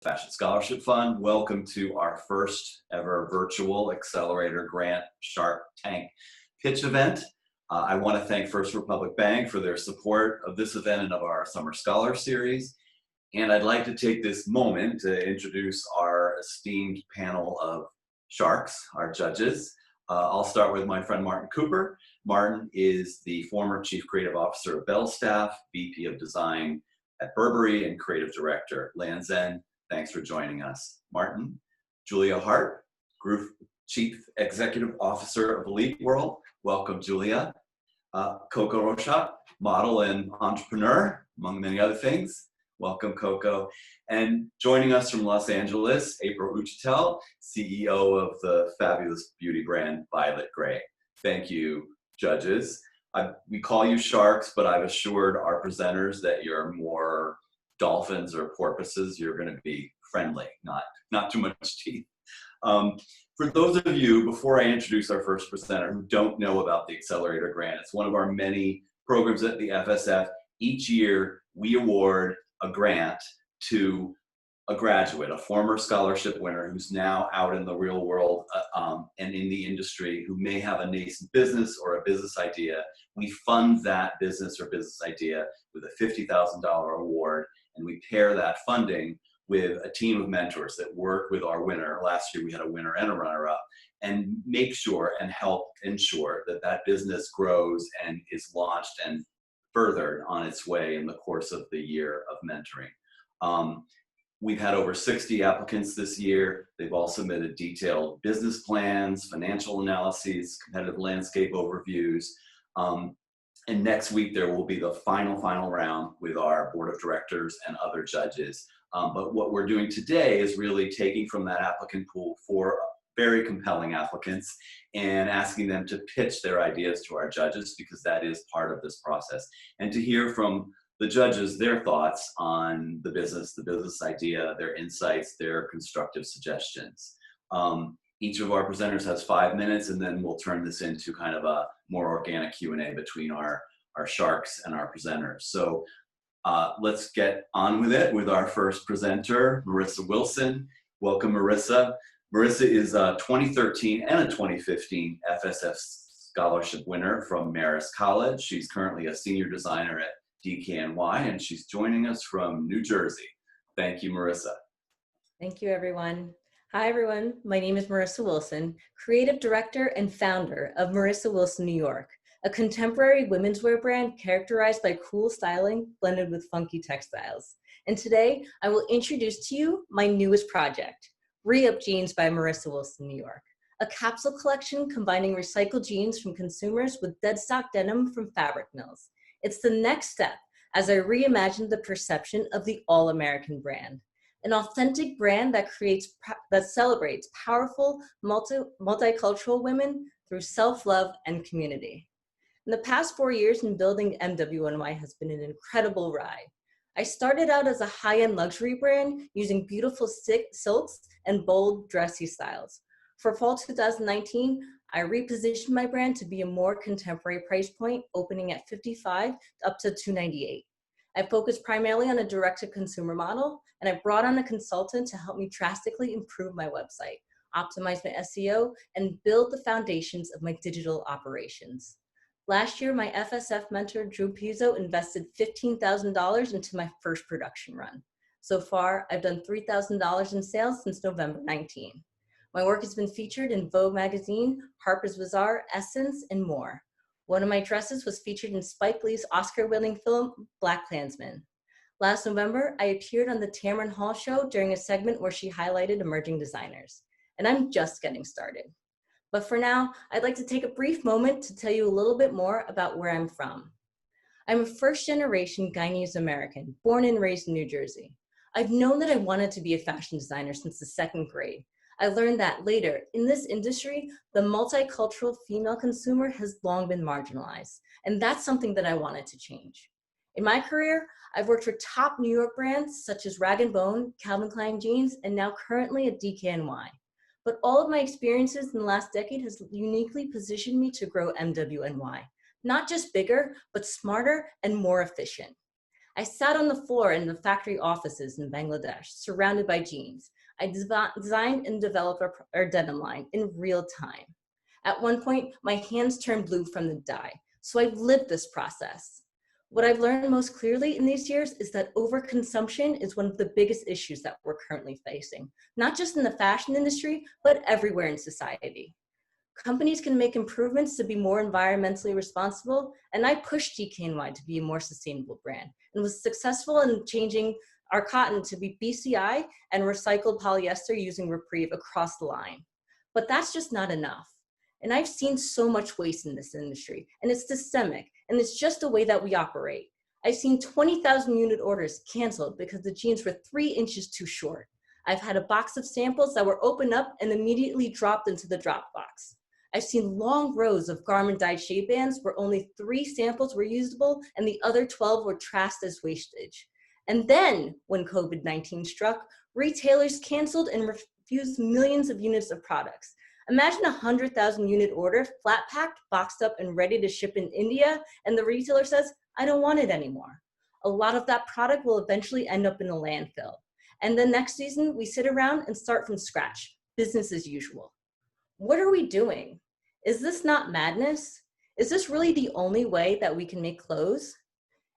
Fashion Scholarship Fund. Welcome to our first ever virtual Accelerator Grant Shark Tank pitch event. I want to thank First Republic Bank for their support of this event and of our Summer Scholar Series. And I'd like to take this moment to introduce our esteemed panel of sharks, our judges. I'll start with my friend Martin Cooper. Martin is the former Chief Creative Officer of Belstaff, VP of Design at Burberry, and Creative Director at Land's End. Thanks for joining us. Martin. Julia Haart, Group Chief Executive Officer of Elite World. Welcome, Julia. Coco Rocha, model and entrepreneur, among many other things. Welcome, Coco. And joining us from Los Angeles, April Uchitel, CEO of the fabulous beauty brand Violet Grey. Thank you, judges. We call you sharks, but I've assured our presenters that you're more dolphins or porpoises. You're going to be friendly, not too much teeth. For those of you, before I introduce our first presenter, who don't know about the Accelerator Grant, it's one of our many programs at the FSF. Each year, we award a grant to a graduate, a former scholarship winner who's now out in the real world and in the industry, who may have a nascent business or a business idea. We fund that business or business idea with a $50,000 award, and we pair that funding with a team of mentors that work with our winner. Last year we had a winner and a runner-up, and make sure and help ensure that that business grows and is launched and furthered on its way in the course of the year of mentoring. We've had over 60 applicants this year. They've all submitted detailed business plans, financial analyses, competitive landscape overviews. And next week there will be the final round with our board of directors and other judges. But what we're doing today is really taking from that applicant pool 4 very compelling applicants and asking them to pitch their ideas to our judges, because that is part of this process. And to hear from the judges their thoughts on the business idea, their insights, their constructive suggestions. Each of our presenters has 5 minutes, and then we'll turn this into kind of a more organic Q&A between our sharks and our presenters. So let's get on with it with our first presenter, Marissa Wilson. Welcome, Marissa. Marissa is a 2013 and a 2015 FSF scholarship winner from Marist College. She's currently a senior designer at DKNY, and she's joining us from New Jersey. Thank you, Marissa. Thank you, everyone. Hi, everyone. My name is Marissa Wilson, Creative Director and founder of Marissa Wilson New York, a contemporary women's wear brand characterized by cool styling blended with funky textiles. And today, I will introduce to you my newest project, Re-Up Jeans by Marissa Wilson New York, a capsule collection combining recycled jeans from consumers with dead stock denim from fabric mills. It's the next step as I reimagine the perception of the all-American brand, an authentic brand that celebrates powerful, multicultural women through self-love and community. In the past 4 years in building MWNY has been an incredible ride. I started out as a high-end luxury brand using beautiful silks and bold, dressy styles. For fall 2019, I repositioned my brand to be a more contemporary price point, opening at $55 up to $298. I focused primarily on a direct-to-consumer model, and I brought on a consultant to help me drastically improve my website, optimize my SEO, and build the foundations of my digital operations. Last year, my FSF mentor, Drew Pizzo, invested $15,000 into my first production run. So far, I've done $3,000 in sales since November 19. My work has been featured in Vogue magazine, Harper's Bazaar, Essence, and more. One of my dresses was featured in Spike Lee's Oscar-winning film, BlacKkKlansman. Last November, I appeared on the Tamron Hall show during a segment where she highlighted emerging designers. And I'm just getting started. But for now, I'd like to take a brief moment to tell you a little bit more about where I'm from. I'm a first-generation Guyanese American, born and raised in New Jersey. I've known that I wanted to be a fashion designer since the 2nd grade. I learned that later, in this industry, the multicultural female consumer has long been marginalized, and that's something that I wanted to change. In my career, I've worked for top New York brands such as Rag & Bone, Calvin Klein Jeans, and now currently at DKNY. But all of my experiences in the last decade has uniquely positioned me to grow MWNY, not just bigger, but smarter and more efficient. I sat on the floor in the factory offices in Bangladesh, surrounded by jeans. I designed and developed our denim line in real time. At one point, my hands turned blue from the dye, so I've lived this process. What I've learned most clearly in these years is that overconsumption is one of the biggest issues that we're currently facing, not just in the fashion industry, but everywhere in society. Companies can make improvements to be more environmentally responsible, and I pushed GKNY to be a more sustainable brand and was successful in changing our cotton to be BCI and recycled polyester using Reprieve across the line. But that's just not enough. And I've seen so much waste in this industry, and it's systemic, and it's just the way that we operate. I've seen 20,000 unit orders canceled because the jeans were 3 inches too short. I've had a box of samples that were opened up and immediately dropped into the drop box. I've seen long rows of garment dyed shape bands where only 3 samples were usable and the other 12 were trashed as wastage. And then, when COVID-19 struck, retailers canceled and refused millions of units of products. Imagine a 100,000 unit order, flat packed, boxed up, and ready to ship in India, and the retailer says, I don't want it anymore. A lot of that product will eventually end up in a landfill. And then next season, we sit around and start from scratch, business as usual. What are we doing? Is this not madness? Is this really the only way that we can make clothes?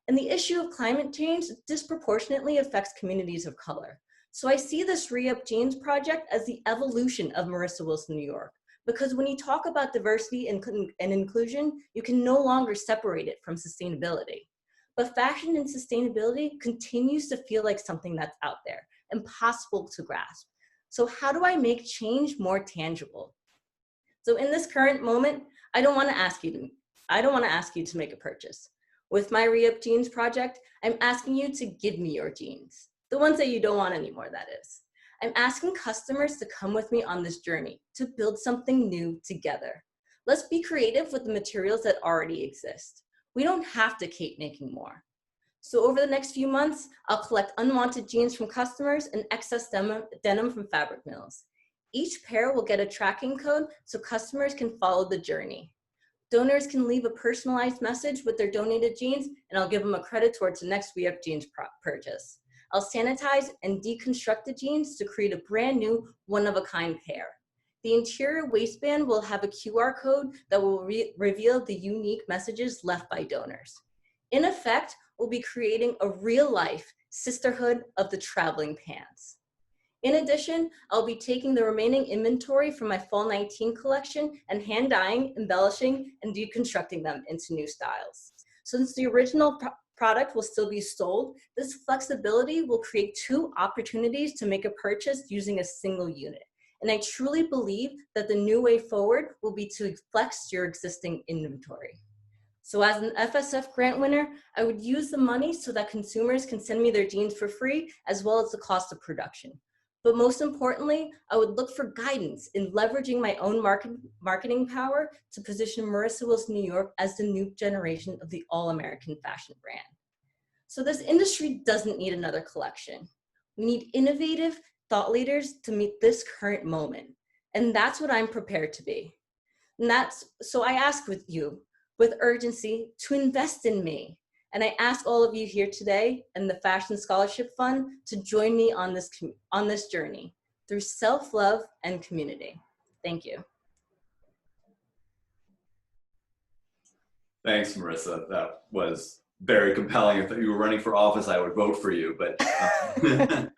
And the issue of climate change disproportionately affects communities of color. So I see this Re-Up Jeans project as the evolution of Marissa Wilson, New York. Because when you talk about diversity and inclusion, you can no longer separate it from sustainability. But fashion and sustainability continues to feel like something that's out there, impossible to grasp. So how do I make change more tangible? So in this current moment, I don't want to ask you to make a purchase. With my Re-Up Jeans project, I'm asking you to give me your jeans. The ones that you don't want anymore, that is. I'm asking customers to come with me on this journey to build something new together. Let's be creative with the materials that already exist. We don't have to keep making more. So over the next few months, I'll collect unwanted jeans from customers and excess denim from fabric mills. Each pair will get a tracking code so customers can follow the journey. Donors can leave a personalized message with their donated jeans, and I'll give them a credit towards the next Re-Up Jeans purchase. I'll sanitize and deconstruct the jeans to create a brand new, one-of-a-kind pair. The interior waistband will have a QR code that will reveal the unique messages left by donors. In effect, we'll be creating a real-life sisterhood of the traveling pants. In addition, I'll be taking the remaining inventory from my Fall 19 collection and hand dyeing, embellishing, and deconstructing them into new styles. Since the original product will still be sold, this flexibility will create 2 opportunities to make a purchase using a single unit. And I truly believe that the new way forward will be to flex your existing inventory. So as an FSF grant winner, I would use the money so that consumers can send me their jeans for free, as well as the cost of production. But most importantly, I would look for guidance in leveraging my own marketing power to position Marissa Wilson, New York as the new generation of the all-American fashion brand. So this industry doesn't need another collection. We need innovative thought leaders to meet this current moment. And that's what I'm prepared to be. So I ask with you, with urgency, to invest in me. And I ask all of you here today and the Fashion Scholarship Fund to join me on this journey through self-love and community. Thank you. Thanks, Marissa. That was very compelling. If you were running for office, I would vote for you. But I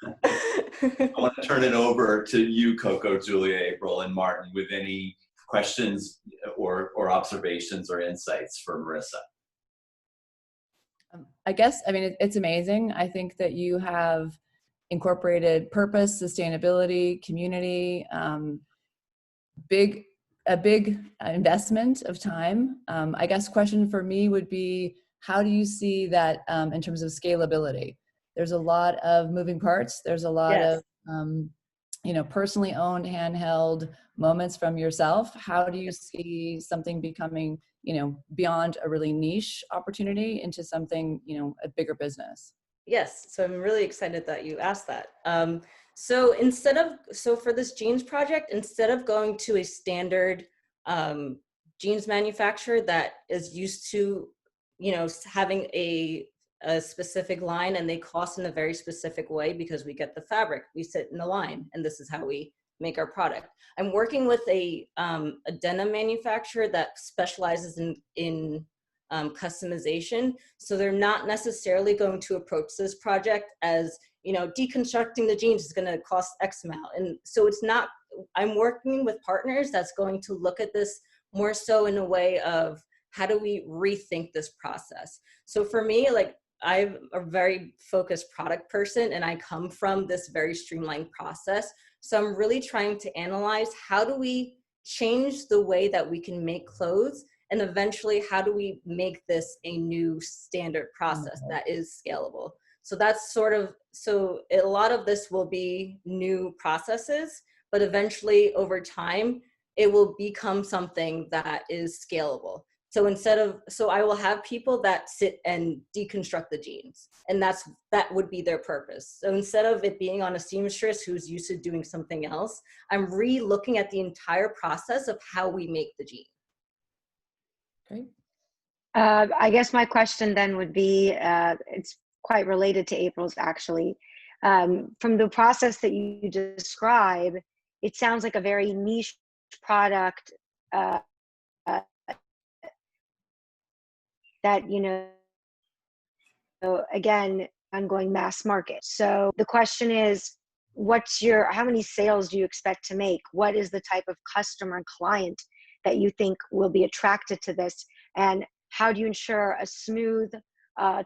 want to turn it over to you, Coco, Julia, April, and Martin, with any questions or observations or insights for Marissa. I guess, I mean, it's amazing. I think that you have incorporated purpose, sustainability, community, a big investment of time. I guess question for me would be, how do you see that in terms of scalability? There's a lot of moving parts. There's a lot of, personally owned, handheld moments from yourself. How do you see something becoming, beyond a really niche opportunity into something, a bigger business? Yes, so I'm really excited that you asked that. So for this jeans project, instead of going to a standard jeans manufacturer that is used to, having a a specific line, and they cost in a very specific way because we get the fabric, we sit in the line, and this is how we make our product. I'm working with a denim manufacturer that specializes in customization. So they're not necessarily going to approach this project as, you know, deconstructing the jeans is going to cost X amount. And so it's not, I'm working with partners that's going to look at this more so in a way of how do we rethink this process? So for me, like, I'm a very focused product person and I come from this very streamlined process. So I'm really trying to analyze how do we change the way that we can make clothes, and eventually how do we make this a new standard process that is scalable. So that's sort of, so a lot of this will be new processes, but eventually over time, it will become something that is scalable. So instead of, so I will have people that sit and deconstruct the jeans, and that would be their purpose. So instead of it being on a seamstress who's used to doing something else, I'm re-looking at the entire process of how we make the jean. Great. I guess my question then would be, it's quite related to April's actually. From the process that you describe, it sounds like a very niche product that, you know, again, ongoing mass market. So the question is, how many sales do you expect to make? What is the type of customer and client that you think will be attracted to this? And how do you ensure a smooth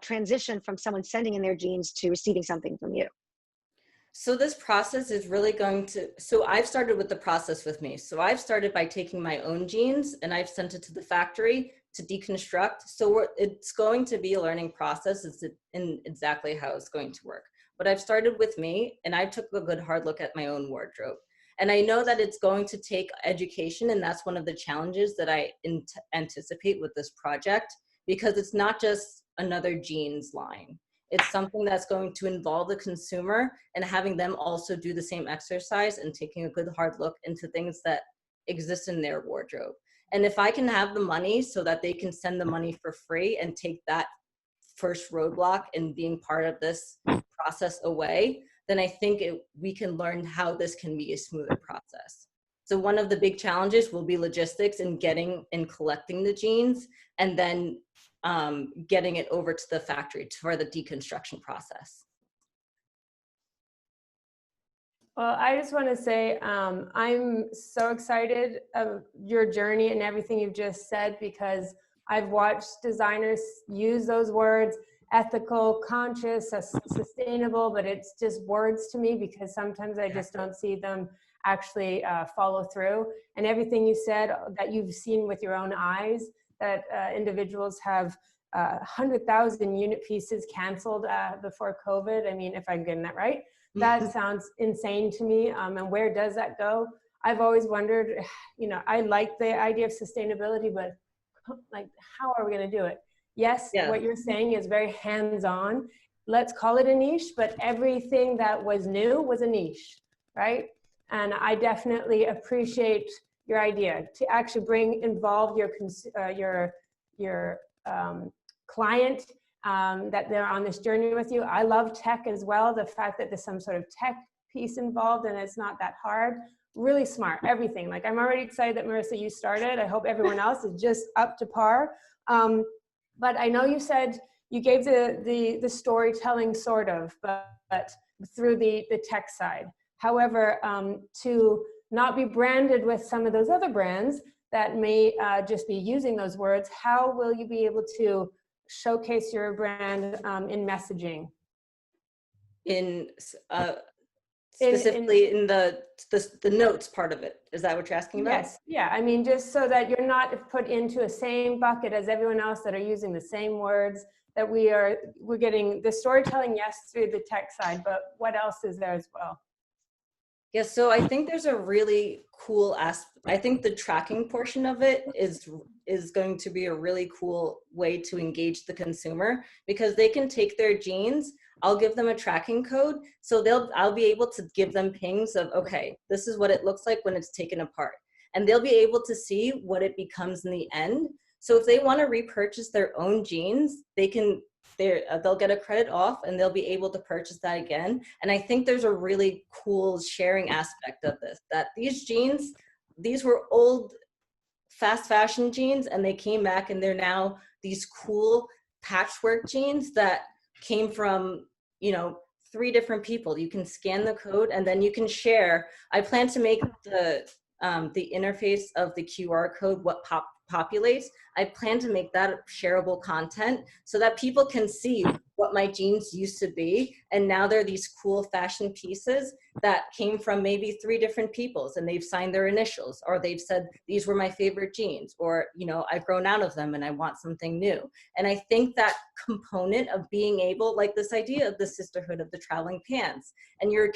transition from someone sending in their jeans to receiving something from you? So this process is really going to, so I've started with the process with me. So I've started by taking my own jeans and I've sent it to the factory to deconstruct. So it's going to be a learning process. It's in exactly how it's going to work. But I've started with me and I took a good hard look at my own wardrobe. And I know that it's going to take education, and that's one of the challenges that I anticipate with this project, because it's not just another jeans line. It's something that's going to involve the consumer and having them also do the same exercise and taking a good hard look into things that exist in their wardrobe. And if I can have the money so that they can send the money for free and take that first roadblock and being part of this process away, then I think we can learn how this can be a smoother process. So one of the big challenges will be logistics and getting and collecting the jeans, and then getting it over to the factory for the deconstruction process. Well, I just want to say I'm so excited of your journey and everything you've just said, because I've watched designers use those words, ethical, conscious, sustainable, but it's just words to me because sometimes I just don't see them actually follow through. And everything you said that you've seen with your own eyes, that individuals have 100,000 unit pieces canceled before COVID. I mean, if I'm getting that right, that sounds insane to me. And where does that go? I've always wondered, you know, I like the idea of sustainability, but like, how are we going to do it? Yes, what you're saying is very hands-on. Let's call it a niche, but everything that was new was a niche, right? And I definitely appreciate your idea to actually involve your client, that they're on this journey with you. I love tech as well. The fact that there's some sort of tech piece involved and it's not that hard. Really smart, everything. Like, I'm already excited that Marissa, you started. I hope everyone else is just up to par. But I know you said you gave the storytelling sort of, but through the tech side. However, to not be branded with some of those other brands that may just be using those words, how will you be able to showcase your brand in messaging? Specifically in the notes part of it. Is that what you're asking about? Yes, yeah. I mean, just so that you're not put into a same bucket as everyone else that are using the same words, that we're getting the storytelling, yes, through the tech side, but what else is there as well? Yeah, so I think there's a really cool aspect. I think the tracking portion of it is going to be a really cool way to engage the consumer, because they can take their jeans, I'll give them a tracking code, so I'll be able to give them pings of, okay, this is what it looks like when it's taken apart. And they'll be able to see what it becomes in the end. So if they want to repurchase their own jeans, they can they'll get a credit off and they'll be able to purchase that again. And I think there's a really cool sharing aspect of this, that these jeans, these were old fast fashion jeans and they came back and they're now these cool patchwork jeans that came from, you know, 3 different people. You can scan the code and then you can share. I plan to make the interface of the QR code what populates. I plan to make that shareable content so that people can see what my jeans used to be. And now they're these cool fashion pieces that came from maybe 3 different peoples and they've signed their initials, or they've said, these were my favorite jeans, or, you know, I've grown out of them and I want something new. And I think that component of being able, like this idea of the sisterhood of the traveling pants, and you're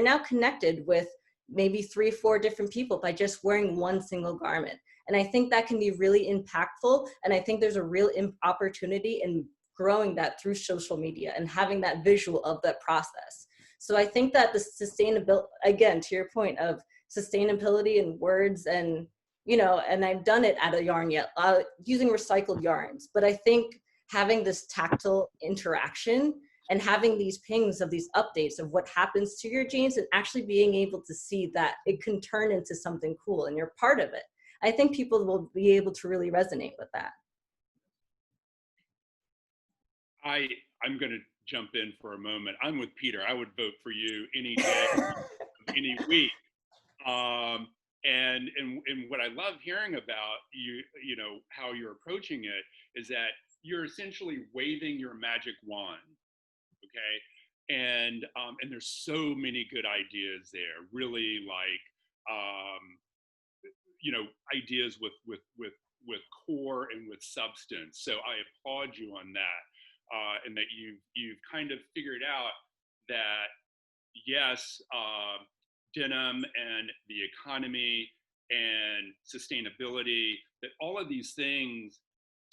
now connected with maybe 3, 4 different people by just wearing one single garment. And I think that can be really impactful. And I think there's a real opportunity in growing that through social media and having that visual of that process. So I think that the sustainability, again, to your point of sustainability and words, and, you know, and I've done it at a yarn yet, using recycled yarns, but I think having this tactile interaction and having these pings of these updates of what happens to your jeans and actually being able to see that it can turn into something cool and you're part of it. I think people will be able to really resonate with that. I'm going to jump in for a moment. I'm with Peter. I would vote for you any day, any week. And what I love hearing about you know, how you're approaching it is that you're essentially waving your magic wand. Okay. And there's so many good ideas there, really, like, you know, ideas with core and with substance. So I applaud you on that, and that you've kind of figured out that, yes, denim and the economy and sustainability, that all of these things,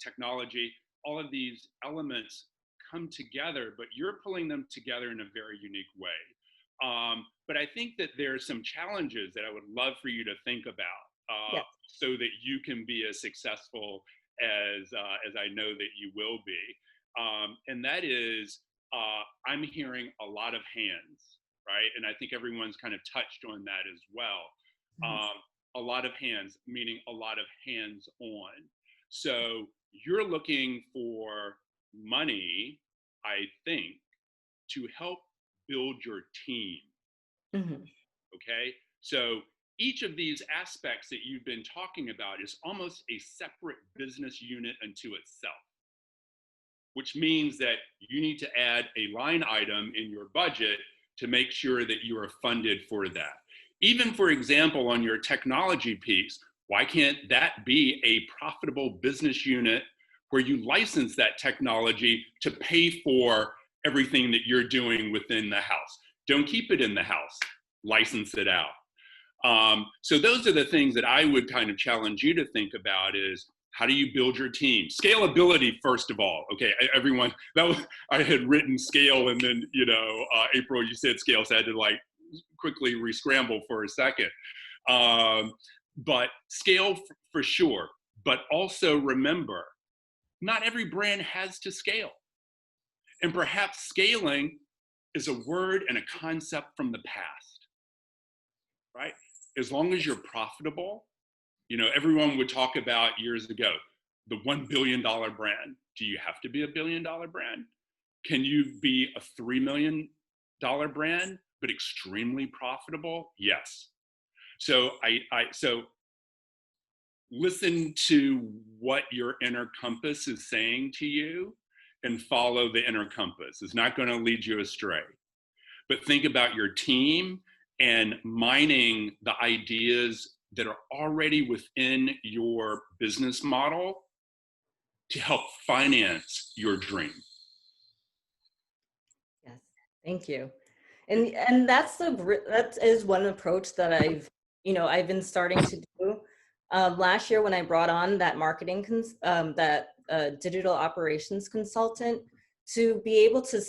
technology, all of these elements come together, but you're pulling them together in a very unique way. But I think that there are some challenges that I would love for you to think about, Yes. so that you can be as successful as I know that you will be. And that is, I'm hearing a lot of hands, right? And I think everyone's kind of touched on that as well. A lot of hands, meaning a lot of hands on. So you're looking for money, I think, to help build your team. Okay, so each of these aspects that you've been talking about is almost a separate business unit unto itself, which means that you need to add a line item in your budget to make sure that you are funded for that. Even, for example, on your technology piece, why can't that be a profitable business unit where you license that technology to pay for everything that you're doing within the house? Don't keep it in the house, license it out. So those are the things that I would kind of challenge you to think about is, how do you build your team? Scalability, first of all. Okay, everyone, I had written scale, and then, you know, April, you said scale, so I had to like quickly re-scramble for a second. But scale for sure, but also remember, not every brand has to scale. And perhaps scaling is a word and a concept from the past, right? As long as you're profitable, you know, everyone would talk about years ago, the $1 billion brand. Do you have to be a $1 billion brand? Can you be a $3 million brand, but extremely profitable? Yes. So so listen to what your inner compass is saying to you and follow the inner compass. It's not going to lead you astray. But think about your team and mining the ideas that are already within your business model to help finance your dream. Yes, thank you. And that is one approach that I've been starting to do. Last year when I brought on that digital operations consultant to be able to,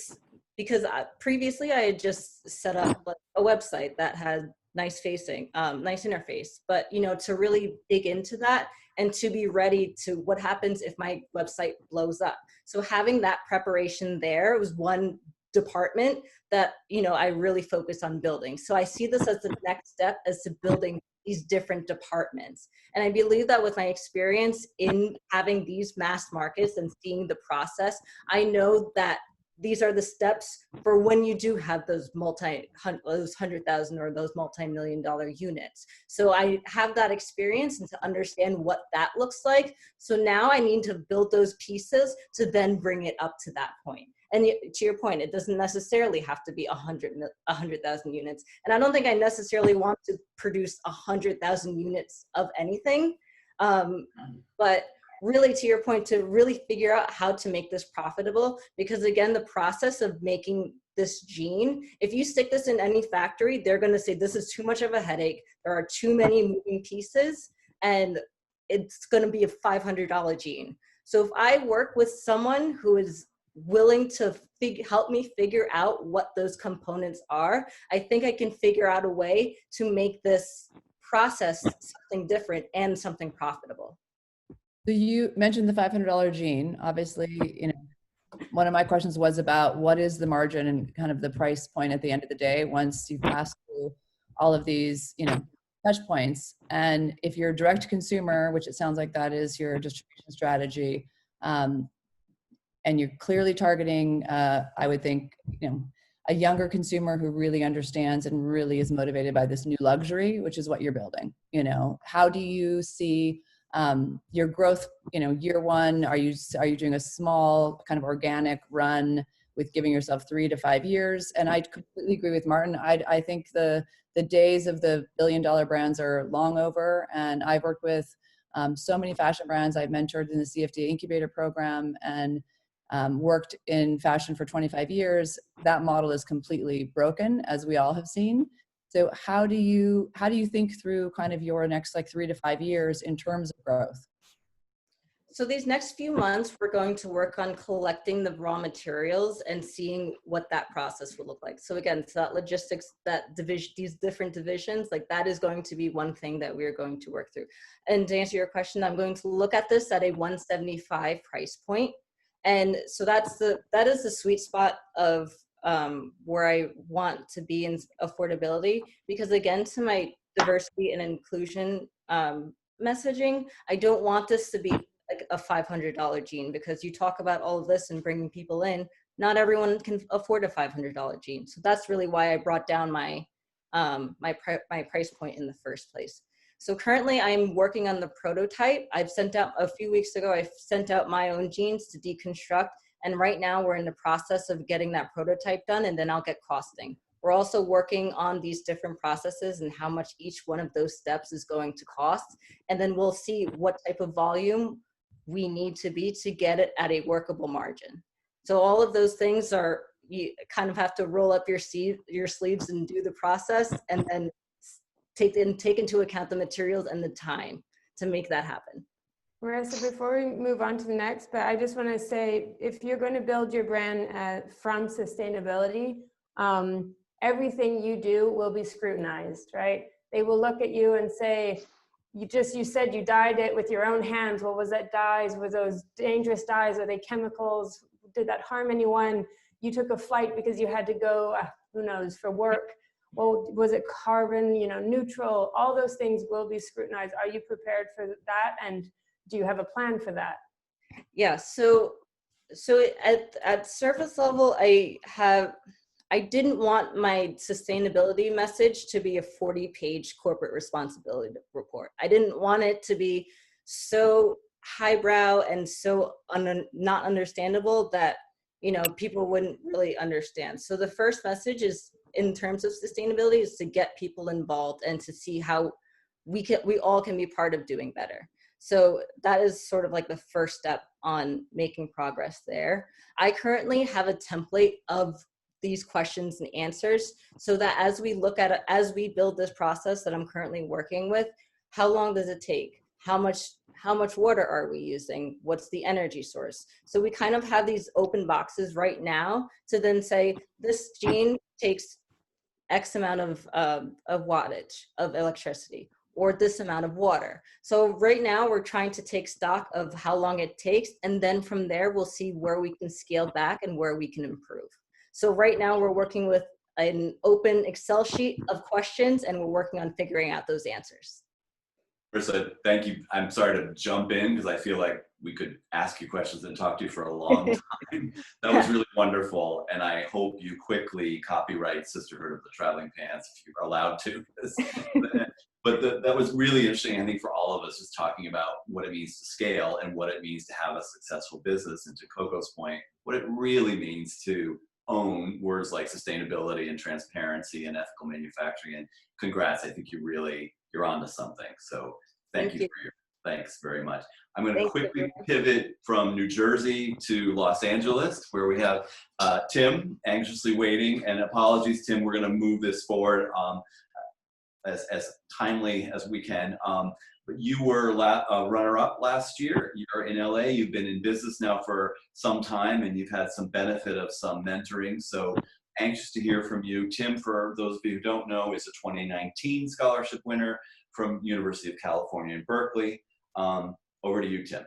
because previously I had just set up a website that had nice facing, nice interface, but to really dig into that and to be ready to what happens if my website blows up. So having that preparation there was one department that I really focus on building. So I see this as the next step as to building these different departments. And I believe that with my experience in having these mass markets and seeing the process, I know that these are the steps for when you do have those those 100,000 or those multi-million-dollar units. So I have that experience and to understand what that looks like. So now I need to build those pieces to then bring it up to that point. And to your point, it doesn't necessarily have to be 100,000 units. And I don't think I necessarily want to produce 100,000 units of anything. But really, to your point, to really figure out how to make this profitable, because again, the process of making this jean, if you stick this in any factory, they're going to say this is too much of a headache. There are too many moving pieces, and it's going to be a $500 jean. So if I work with someone who is willing to help me figure out what those components are, I think I can figure out a way to make this process something different and something profitable. So you mentioned the $500 jean. Obviously, one of my questions was about what is the margin and kind of the price point at the end of the day once you pass through all of these, touch points. And if you're direct to consumer, which it sounds like that is your distribution strategy, and you're clearly targeting, I would think, a younger consumer who really understands and really is motivated by this new luxury, which is what you're building. How do you see your growth, year one? Are you doing a small kind of organic run with giving yourself 3 to 5 years? And I completely agree with Martin. I think the days of the billion-dollar brands are long over. And I've worked with so many fashion brands. I've mentored in the CFD incubator program and worked in fashion for 25 years. That model is completely broken, as we all have seen. So how do you think through kind of your next 3 to 5 years in terms of growth? So these next few months, we're going to work on collecting the raw materials and seeing what that process will look like. So again, so that logistics, that division, these different divisions, that is going to be one thing that we're going to work through. And to answer your question, I'm going to look at this at a $175 price point. And so that is the sweet spot of where I want to be in affordability, because again, to my diversity and inclusion messaging, I don't want this to be like a $500 jean, because you talk about all of this and bringing people in, not everyone can afford a $500 jean. So that's really why I brought down my my price point in the first place. So currently I'm working on the prototype. I've sent out a few weeks ago, I sent out my own jeans to deconstruct. And right now we're in the process of getting that prototype done, and then I'll get costing. We're also working on these different processes and how much each one of those steps is going to cost. And then we'll see what type of volume we need to be to get it at a workable margin. So all of those things are, you kind of have to roll up your sleeves and do the process, and then take into account the materials and the time to make that happen. Marissa, before we move on to the next, but I just want to say, if you're going to build your brand from sustainability, everything you do will be scrutinized, right? They will look at you and say, you said you dyed it with your own hands. Well, was that dyes? Were those dangerous dyes? Are they chemicals? Did that harm anyone? You took a flight because you had to go, who knows, for work. Well, was it carbon, neutral? All those things will be scrutinized. Are you prepared for that? And do you have a plan for that? Yeah, so at surface level, I didn't want my sustainability message to be a 40-page corporate responsibility report. I didn't want it to be so highbrow and so not understandable that people wouldn't really understand. So the first message is, in terms of sustainability, is to get people involved and to see how we all can be part of doing better. So that is sort of like the first step on making progress there. I currently have a template of these questions and answers, so that as we look at it, as we build this process that I'm currently working with, how long does it take? How much water are we using? What's the energy source? So we kind of have these open boxes right now to then say, this jean takes X amount of wattage of electricity or this amount of water. So right now we're trying to take stock of how long it takes, and then from there we'll see where we can scale back and where we can improve. So right now we're working with an open Excel sheet of questions, and we're working on figuring out those answers. Marissa, thank you. I'm sorry to jump in because I feel like we could ask you questions and talk to you for a long time. That was really wonderful. And I hope you quickly copyright Sisterhood of the Traveling Pants if you're allowed to. But that was really interesting, I think, for all of us, just talking about what it means to scale and what it means to have a successful business. And to Coco's point, what it really means to own words like sustainability and transparency and ethical manufacturing. And congrats, I think you're onto something. So thank you for your thanks very much. I'm going to quickly pivot from New Jersey to Los Angeles, where we have Tim anxiously waiting. And apologies, Tim, we're going to move this forward as timely as we can. But you were runner-up last year. You're in LA. You've been in business now for some time, and you've had some benefit of some mentoring. So anxious to hear from you. Tim, for those of you who don't know, is a 2019 scholarship winner from University of California in Berkeley. Over to you, Tim.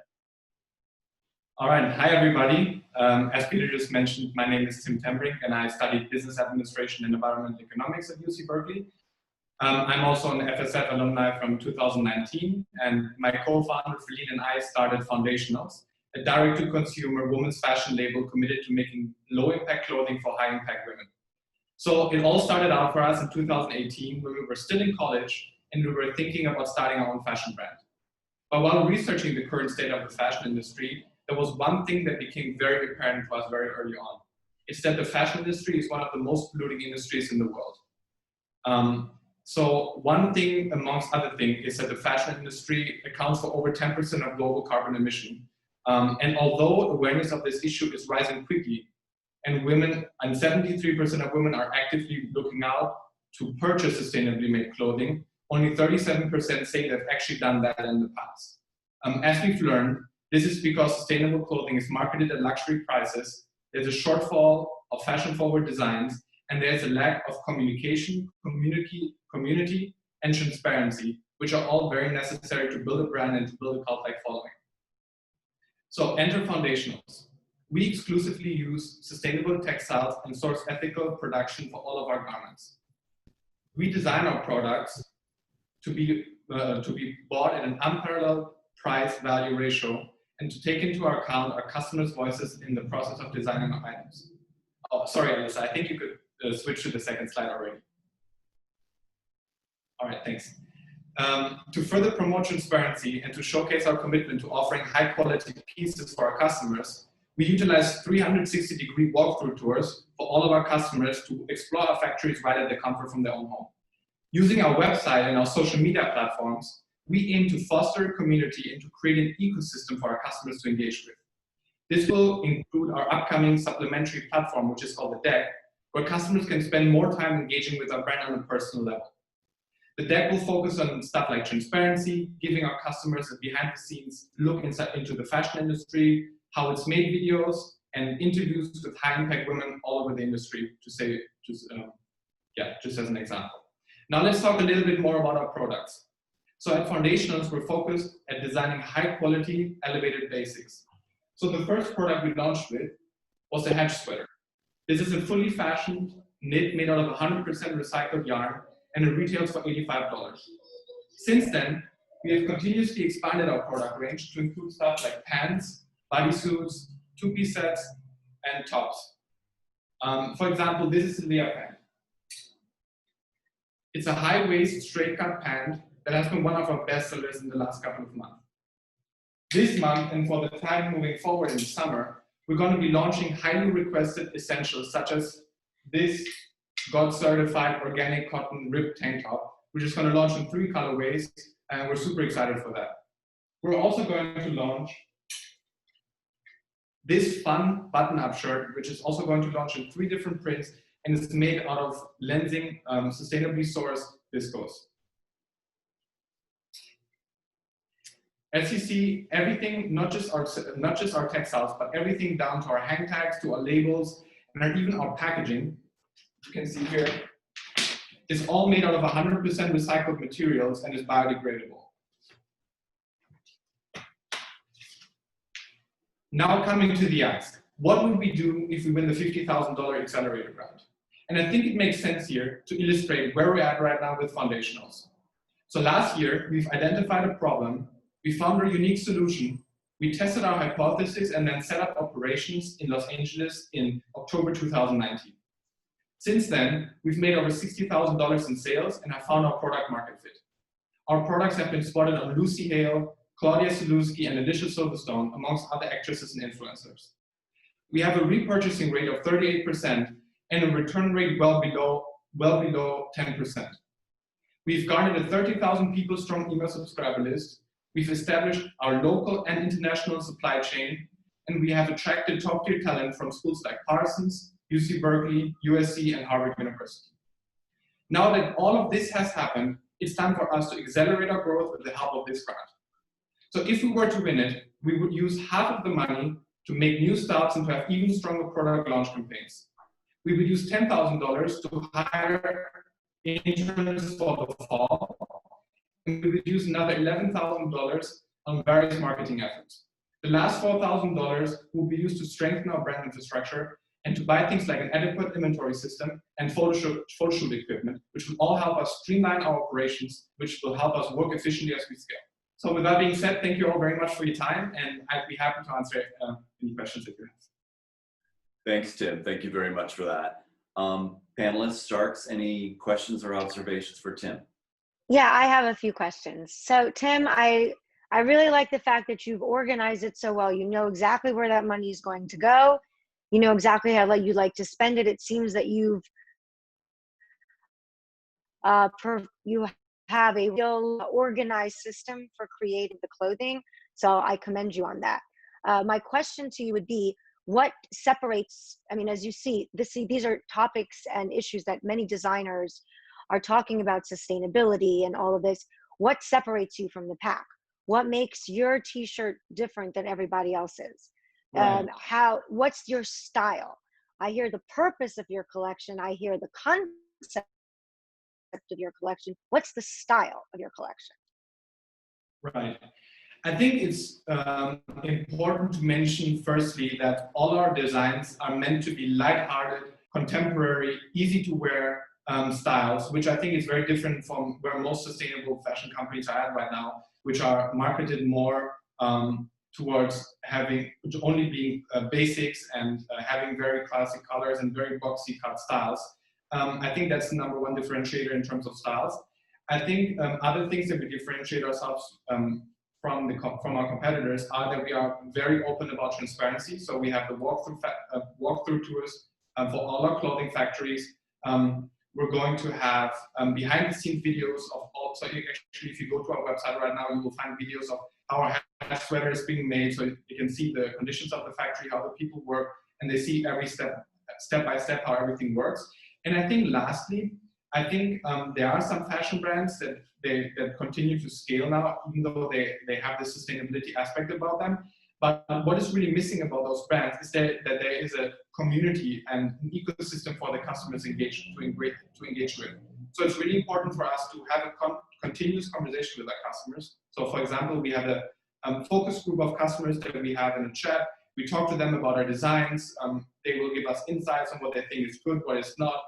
All right. Hi, everybody. As Peter just mentioned, my name is Tim Pembrey, and I studied business administration and environmental economics at UC Berkeley. I'm also an FSF alumni from 2019, and my co-founder, Feline, and I started Foundationals, a direct-to-consumer women's fashion label committed to making low-impact clothing for high-impact women. So it all started out for us in 2018 when we were still in college and we were thinking about starting our own fashion brand. But while researching the current state of the fashion industry, there was one thing that became very apparent to us very early on. It's that the fashion industry is one of the most polluting industries in the world. So one thing, amongst other things, is that the fashion industry accounts for over 10% of global carbon emission. And although awareness of this issue is rising quickly, and 73% of women are actively looking out to purchase sustainably made clothing, only 37% say they've actually done that in the past. As we've learned, this is because sustainable clothing is marketed at luxury prices, there's a shortfall of fashion-forward designs, and there's a lack of communication, community, and transparency, which are all very necessary to build a brand and to build a cult-like following. So enter Foundationals. We exclusively use sustainable textiles and source ethical production for all of our garments. We design our products to be bought at an unparalleled price-value ratio and to take into account our customers' voices in the process of designing our items. Oh, sorry, Alyssa, I think you could switch to the second slide already. All right, thanks. To further promote transparency and to showcase our commitment to offering high-quality pieces for our customers, we utilize 360-degree walkthrough tours for all of our customers to explore our factories right at the comfort from their own home. Using our website and our social media platforms, we aim to foster a community and to create an ecosystem for our customers to engage with. This will include our upcoming supplementary platform, which is called The Deck, where customers can spend more time engaging with our brand on a personal level. The deck will focus on stuff like transparency, giving our customers a behind-the-scenes look into the fashion industry, how it's made videos, and interviews with high-impact women all over the industry, just as an example. Now let's talk a little bit more about our products. So at Foundationals, we're focused at designing high-quality, elevated basics. So the first product we launched with was the hedge sweater. This is a fully fashioned knit made out of 100% recycled yarn, and it retails for $85. Since then, we have continuously expanded our product range to include stuff like pants, bodysuits, two-piece sets, and tops. For example, this is the Leah pant. It's a high-waist, straight-cut pant that has been one of our best sellers in the last couple of months. This month, and for the time moving forward in the summer, we're going to be launching highly requested essentials such as this God-certified organic cotton ribbed tank top, which is going to launch in 3 colorways, and we're super excited for that. We're also going to launch this fun button-up shirt, which is also going to launch in 3 different prints, and it's made out of Lenzing sustainably sourced viscose. As you see, everything, not just our textiles, but everything down to our hang tags, to our labels, and even our packaging, you can see here, is all made out of 100% recycled materials and is biodegradable. Now coming to the ask, what would we do if we win the $50,000 Accelerator Grant? And I think it makes sense here to illustrate where we're at right now with foundationals. So last year, we've identified a problem, we found a unique solution, we tested our hypothesis and then set up operations in Los Angeles in October 2019. Since then, we've made over $60,000 in sales and have found our product market fit. Our products have been spotted on Lucy Hale, Claudia Sulewski, and Alicia Silverstone, amongst other actresses and influencers. We have a repurchasing rate of 38% and a return rate well below 10%. We've garnered a 30,000 people strong email subscriber list. We've established our local and international supply chain, and we have attracted top-tier talent from schools like Parsons, UC Berkeley, USC, and Harvard University. Now that all of this has happened, it's time for us to accelerate our growth with the help of this grant. So if we were to win it, we would use half of the money to make new starts and to have even stronger product launch campaigns. We would use $10,000 to hire interns for the fall, and we would use another $11,000 on various marketing efforts. The last $4,000 will be used to strengthen our brand infrastructure and to buy things like an adequate inventory system and photo shoot equipment, which will all help us streamline our operations, which will help us work efficiently as we scale. So with that being said, thank you all very much for your time, and I'd be happy to answer any questions that you have. Thanks, Tim. Thank you very much for that. Panelists, Sharks, any questions or observations for Tim? Yeah, I have a few questions. So Tim, I really like the fact that you've organized it so well. You know exactly where that money is going to go. You know exactly how you'd like to spend it. It seems that you have a real organized system for creating the clothing. So I commend you on that. My question to you would be, what separates, I mean, as you see, these are topics and issues that many designers are talking about, sustainability and all of this. What separates you from the pack? What makes your t-shirt different than everybody else's? Right. What's your style? I hear the purpose of your collection. I hear the concept of your collection. What's the style of your collection? Right. I think it's important to mention firstly that all our designs are meant to be lighthearted, contemporary, easy to wear styles, which I think is very different from where most sustainable fashion companies are at right now, which are marketed more towards only being basics and having very classic colors and very boxy cut styles. I think that's the number one differentiator in terms of styles. I think other things that we differentiate ourselves from our competitors are that we are very open about transparency. So we have the walkthrough tours for all our clothing factories. We're going to have behind the scenes videos of all, so actually if you go to our website right now, you will find videos of how our sweater is being made, so you can see the conditions of the factory, how the people work, and they see every step by step how everything works. And I think lastly, I think there are some fashion brands that continue to scale now, even though they have the sustainability aspect about them. But what is really missing about those brands is that there is a community and an ecosystem for the customers to engage with. So it's really important for us to have a continuous conversation with our customers. So for example, we have a focus group of customers that we have in a chat. We talk to them about our designs. They will give us insights on what they think is good, what is not.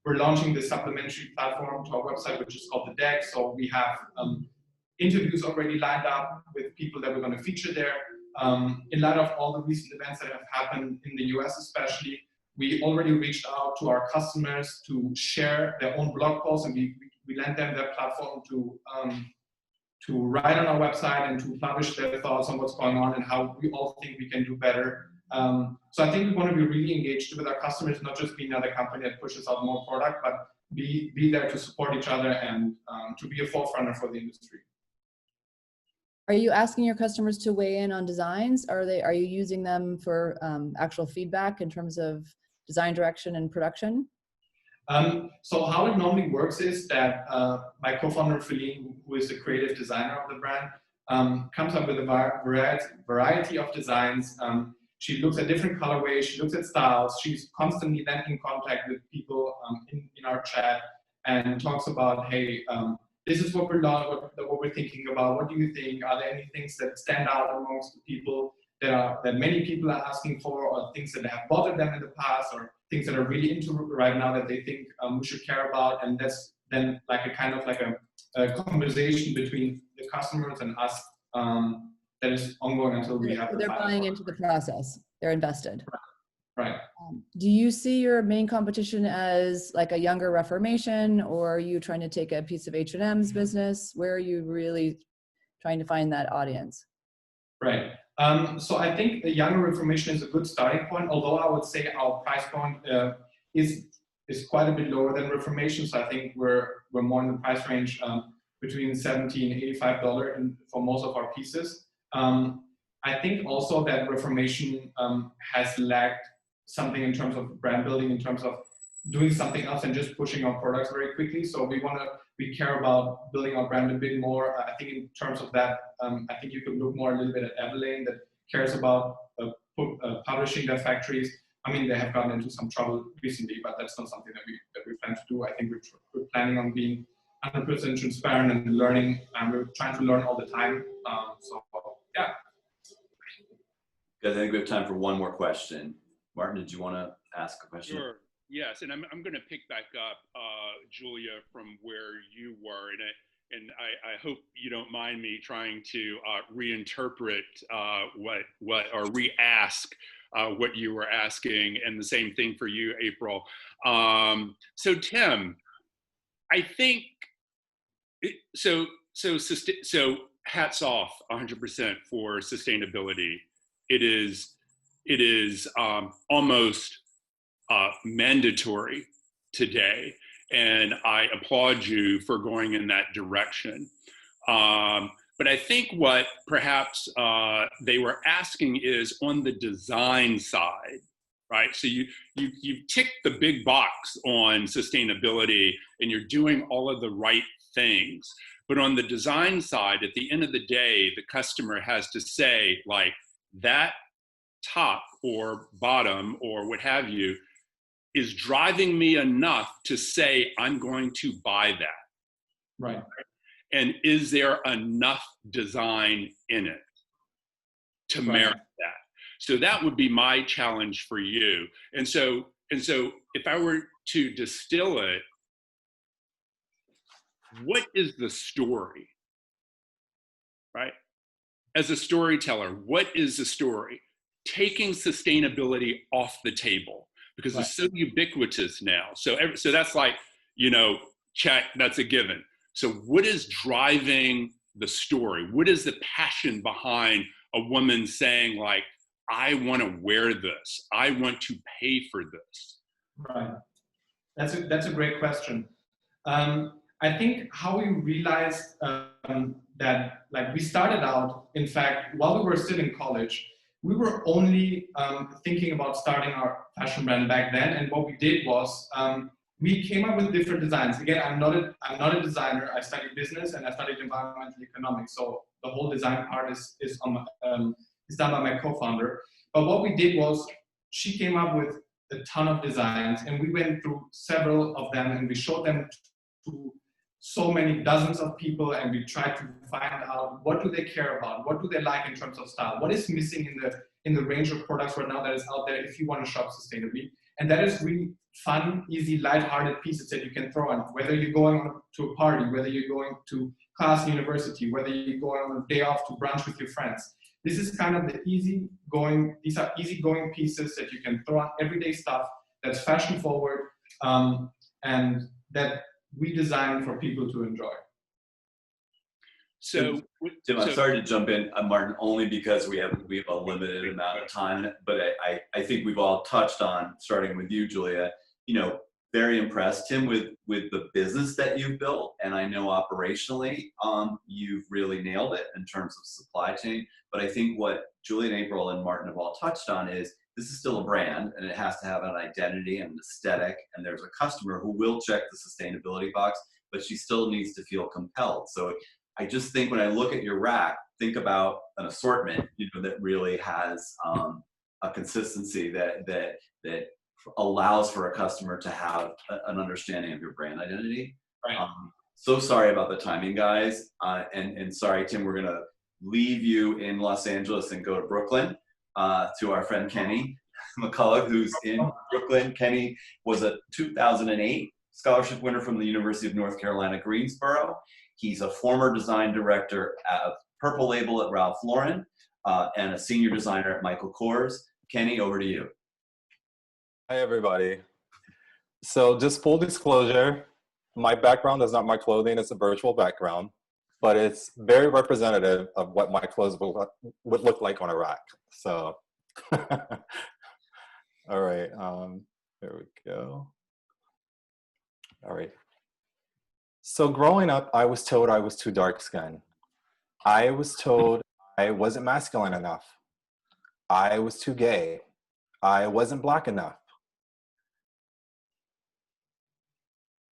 We're launching this supplementary platform to our website, which is called The Deck. So we have interviews already lined up with people that we're going to feature there. In light of all the recent events that have happened in the US especially, we already reached out to our customers to share their own blog posts, and we lent them their platform to write on our website and to publish their thoughts on what's going on and how we all think we can do better. So I think we want to be really engaged with our customers, not just be another company that pushes out more product, but be there to support each other and to be a forerunner for the industry. Are you asking your customers to weigh in on designs? Are you using them for actual feedback in terms of design direction and production? So how it normally works is that my co-founder Feline, who is the creative designer of the brand, comes up with a variety of designs. She looks at different colorways, she looks at styles, she's constantly then in contact with people in our chat. and talks about, hey, this is what we're thinking about. What do you think? Are there any things that stand out amongst the people that many people are asking for, or things that have bothered them in the past, or things that are really into right now that they think we should care about? And that's then like a kind of like a conversation between the customers and us that is ongoing until we have. They're buying into the process. They're invested. Right. Do you see your main competition as like a younger Reformation, or are you trying to take a piece of H&M's business? Where are you really trying to find that audience? Right. So I think the younger Reformation is a good starting point, although I would say our price point is quite a bit lower than Reformation. So I think we're more in the price range between $70 and $85 for most of our pieces. I think also that Reformation has lacked something in terms of brand building, in terms of doing something else and just pushing our products very quickly. So we care about building our brand a bit more. I think in terms of that, I think you could look more a little bit at Everlane, that cares about publishing their factories. I mean, they have gotten into some trouble recently, but that's not something that we plan to do. I think we're planning on being 100% transparent and learning, and we're trying to learn all the time. So yeah. Guys, I think we have time for one more question. Martin, did you want to ask a question? Sure. Yes, and I'm going to pick back up, Julia, from where you were, and I hope you don't mind me trying to reinterpret what or re-ask what you were asking, and the same thing for you, April. So Tim, I think so hats off 100% for sustainability. It is almost mandatory today, and I applaud you for going in that direction. But I think what perhaps they were asking is on the design side, right? So you've ticked the big box on sustainability, and you're doing all of the right things. But on the design side, at the end of the day, the customer has to say, like, that top or bottom or what have you is driving me enough to say I'm going to buy that. Right. And is there enough design in it to merit that? So that would be my challenge for you. And so if I were to distill it, what is the story, right? As a storyteller, what is the story? Taking sustainability off the table, because it's so ubiquitous now. So that's like, check, that's a given. So what is driving the story? What is the passion behind a woman saying, like, I want to wear this, I want to pay for this? Right. That's a great question. I think how we realized that, like, we started out, in fact, while we were still in college, we were only thinking about starting our fashion brand back then. And what we did was we came up with different designs. Again, I'm not a designer. I studied business and I studied environmental economics. So the whole design part is done by my co-founder. But what we did was she came up with a ton of designs, and we went through several of them and we showed them to so many dozens of people, and we tried to find out what do they care about, what do they like in terms of style, what is missing in the range of products right now that is out there if you want to shop sustainably. And that is really fun, easy, light-hearted pieces that you can throw on, whether you're going to a party, whether you're going to class, university, whether you're going on a day off to brunch with your friends. This is kind of the these are easygoing pieces that you can throw on everyday stuff that's fashion forward, and that we design for people to enjoy. So, Tim, I'm sorry to jump in, Martin, only because we have a limited amount of time, but I think we've all touched on, starting with you, Julia, very impressed, Tim, with the business that you've built. And I know operationally, you've really nailed it in terms of supply chain. But I think what Julia and April and Martin have all touched on is this is still a brand, and it has to have an identity and an aesthetic. And there's a customer who will check the sustainability box, but she still needs to feel compelled. So I just think when I look at your rack, think about an assortment, that really has a consistency that allows for a customer to have an understanding of your brand identity. Right. So sorry about the timing, guys. And sorry, Tim, we're gonna leave you in Los Angeles and go to Brooklyn to our friend Kenny McCullough, who's in Brooklyn. Kenny was a 2008 scholarship winner from the University of North Carolina, Greensboro. He's a former design director at Purple Label at Ralph Lauren and a senior designer at Michael Kors. Kenny, over to you. Hi, everybody. So just full disclosure, my background is not my clothing, it's a virtual background, but it's very representative of what my clothes would look like on a rack. So, all right, there we go. All right. So growing up, I was told I was too dark-skinned. I was told I wasn't masculine enough. I was too gay. I wasn't Black enough.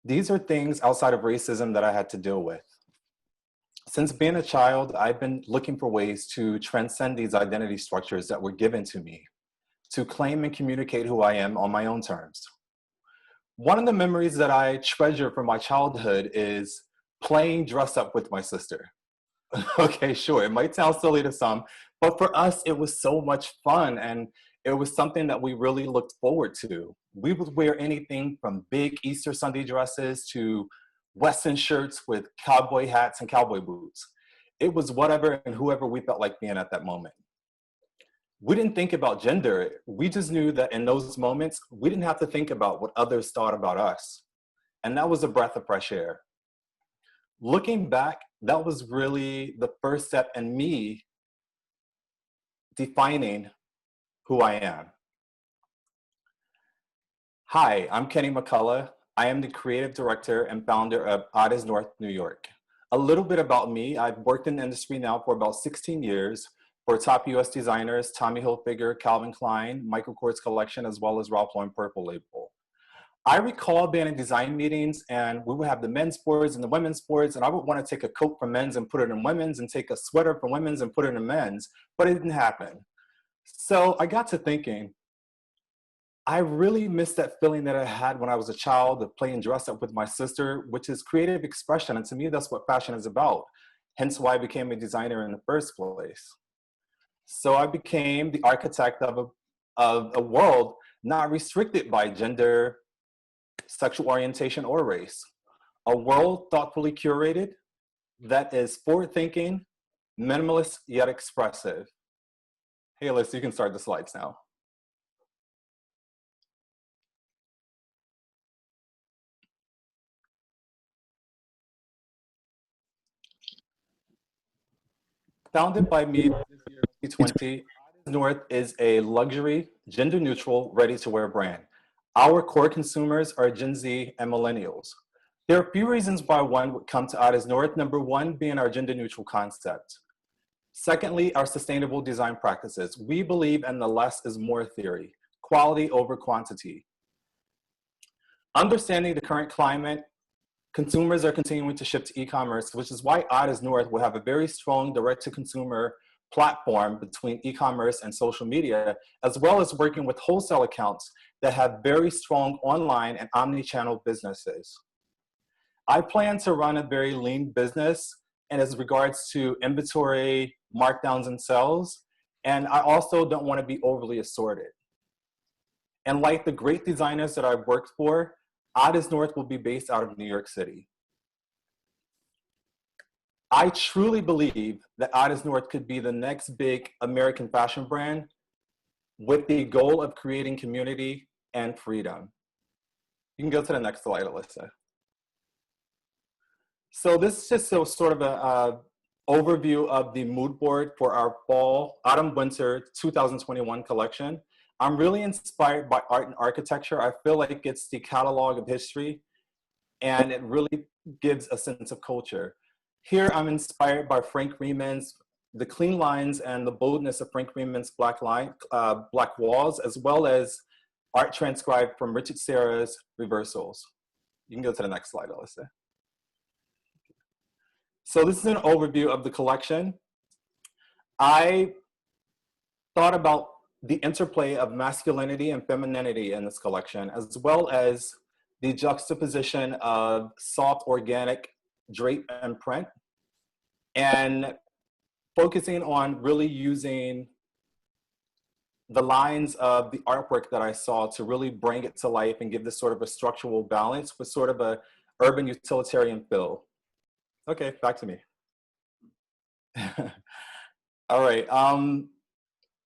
These are things outside of racism that I had to deal with. Since being a child, I've been looking for ways to transcend these identity structures that were given to me, to claim and communicate who I am on my own terms. One of the memories that I treasure from my childhood is playing dress up with my sister. Okay, sure, it might sound silly to some, but for us, it was so much fun, and it was something that we really looked forward to. We would wear anything from big Easter Sunday dresses to Western shirts with cowboy hats and cowboy boots. It was whatever and whoever we felt like being at that moment. We didn't think about gender. We just knew that in those moments, we didn't have to think about what others thought about us. And that was a breath of fresh air. Looking back, that was really the first step in me defining who I am. Hi, I'm Kenny McCullough. I am the creative director and founder of Artists North New York. A little bit about me, I've worked in the industry now for about 16 years for top US designers, Tommy Hilfiger, Calvin Klein, Michael Kors Collection, as well as Ralph Lauren Purple Label. I recall being in design meetings and we would have the men's boards and the women's boards, and I would want to take a coat from men's and put it in women's and take a sweater from women's and put it in men's, but it didn't happen. So I got to thinking, I really missed that feeling that I had when I was a child of playing dress up with my sister, which is creative expression. And to me, that's what fashion is about. Hence why I became a designer in the first place. So I became the architect of a world not restricted by gender, sexual orientation, or race. A world thoughtfully curated that is forward-thinking, minimalist, yet expressive. Hey, Alyssa, you can start the slides now. Founded by me this year, 2020, North is a luxury, gender-neutral, ready-to-wear brand. Our core consumers are Gen Z and millennials. There are a few reasons why one would come to Artists North. Number one being our gender-neutral concept. Secondly, our sustainable design practices. We believe in the less is more theory, quality over quantity. Understanding the current climate, consumers are continuing to shift to e-commerce, which is why Artists North will have a very strong direct-to-consumer platform between e-commerce and social media, as well as working with wholesale accounts that have very strong online and omni-channel businesses. I plan to run a very lean business and as regards to inventory, markdowns, and sales, and I also don't want to be overly assorted. And like the great designers that I've worked for, Artists North will be based out of New York City. I truly believe that Artists North could be the next big American fashion brand with the goal of creating community and freedom. You can go to the next slide, Alyssa. So this is just sort of an overview of the mood board for our fall, autumn, winter 2021 collection. I'm really inspired by art and architecture. I feel like it's the catalog of history and it really gives a sense of culture. Here I'm inspired by Frank Rieman's, the clean lines and the boldness of Frank Rieman's black walls, as well as art transcribed from Richard Serra's reversals. You can go to the next slide, Alyssa. So this is an overview of the collection. I thought about the interplay of masculinity and femininity in this collection, as well as the juxtaposition of soft, organic drape and print, and focusing on really using the lines of the artwork that I saw to really bring it to life and give this sort of a structural balance with sort of a urban utilitarian feel. Okay, back to me. All right.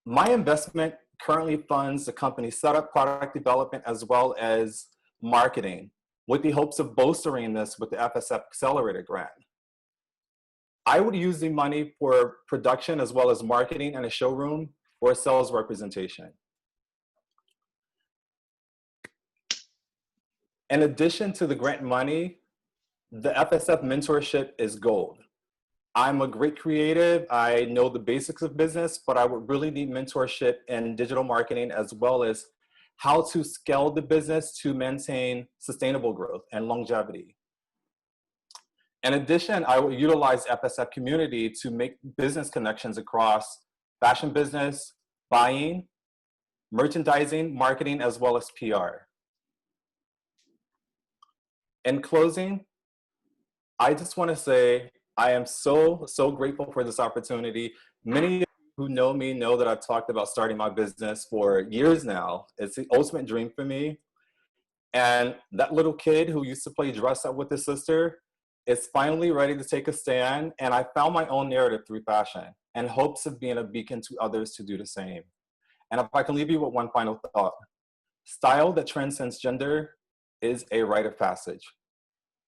My investment currently funds the company's setup, product development, as well as marketing, with the hopes of bolstering this with the FSF Accelerator Grant. I would use the money for production as well as marketing and a showroom or sales representation. In addition to the grant money, the FSF mentorship is gold. I'm a great creative. I know the basics of business, but I would really need mentorship in digital marketing as well as how to scale the business to maintain sustainable growth and longevity. In addition, I will utilize FSF community to make business connections across fashion business, buying, merchandising, marketing, as well as PR. In closing, I just want to say I am so grateful for this opportunity. Many of you who know me know that I've talked about starting my business for years now. It's the ultimate dream for me. And that little kid who used to play dress up with his sister is finally ready to take a stand. And I found my own narrative through fashion and hopes of being a beacon to others to do the same. And if I can leave you with one final thought, style that transcends gender is a rite of passage.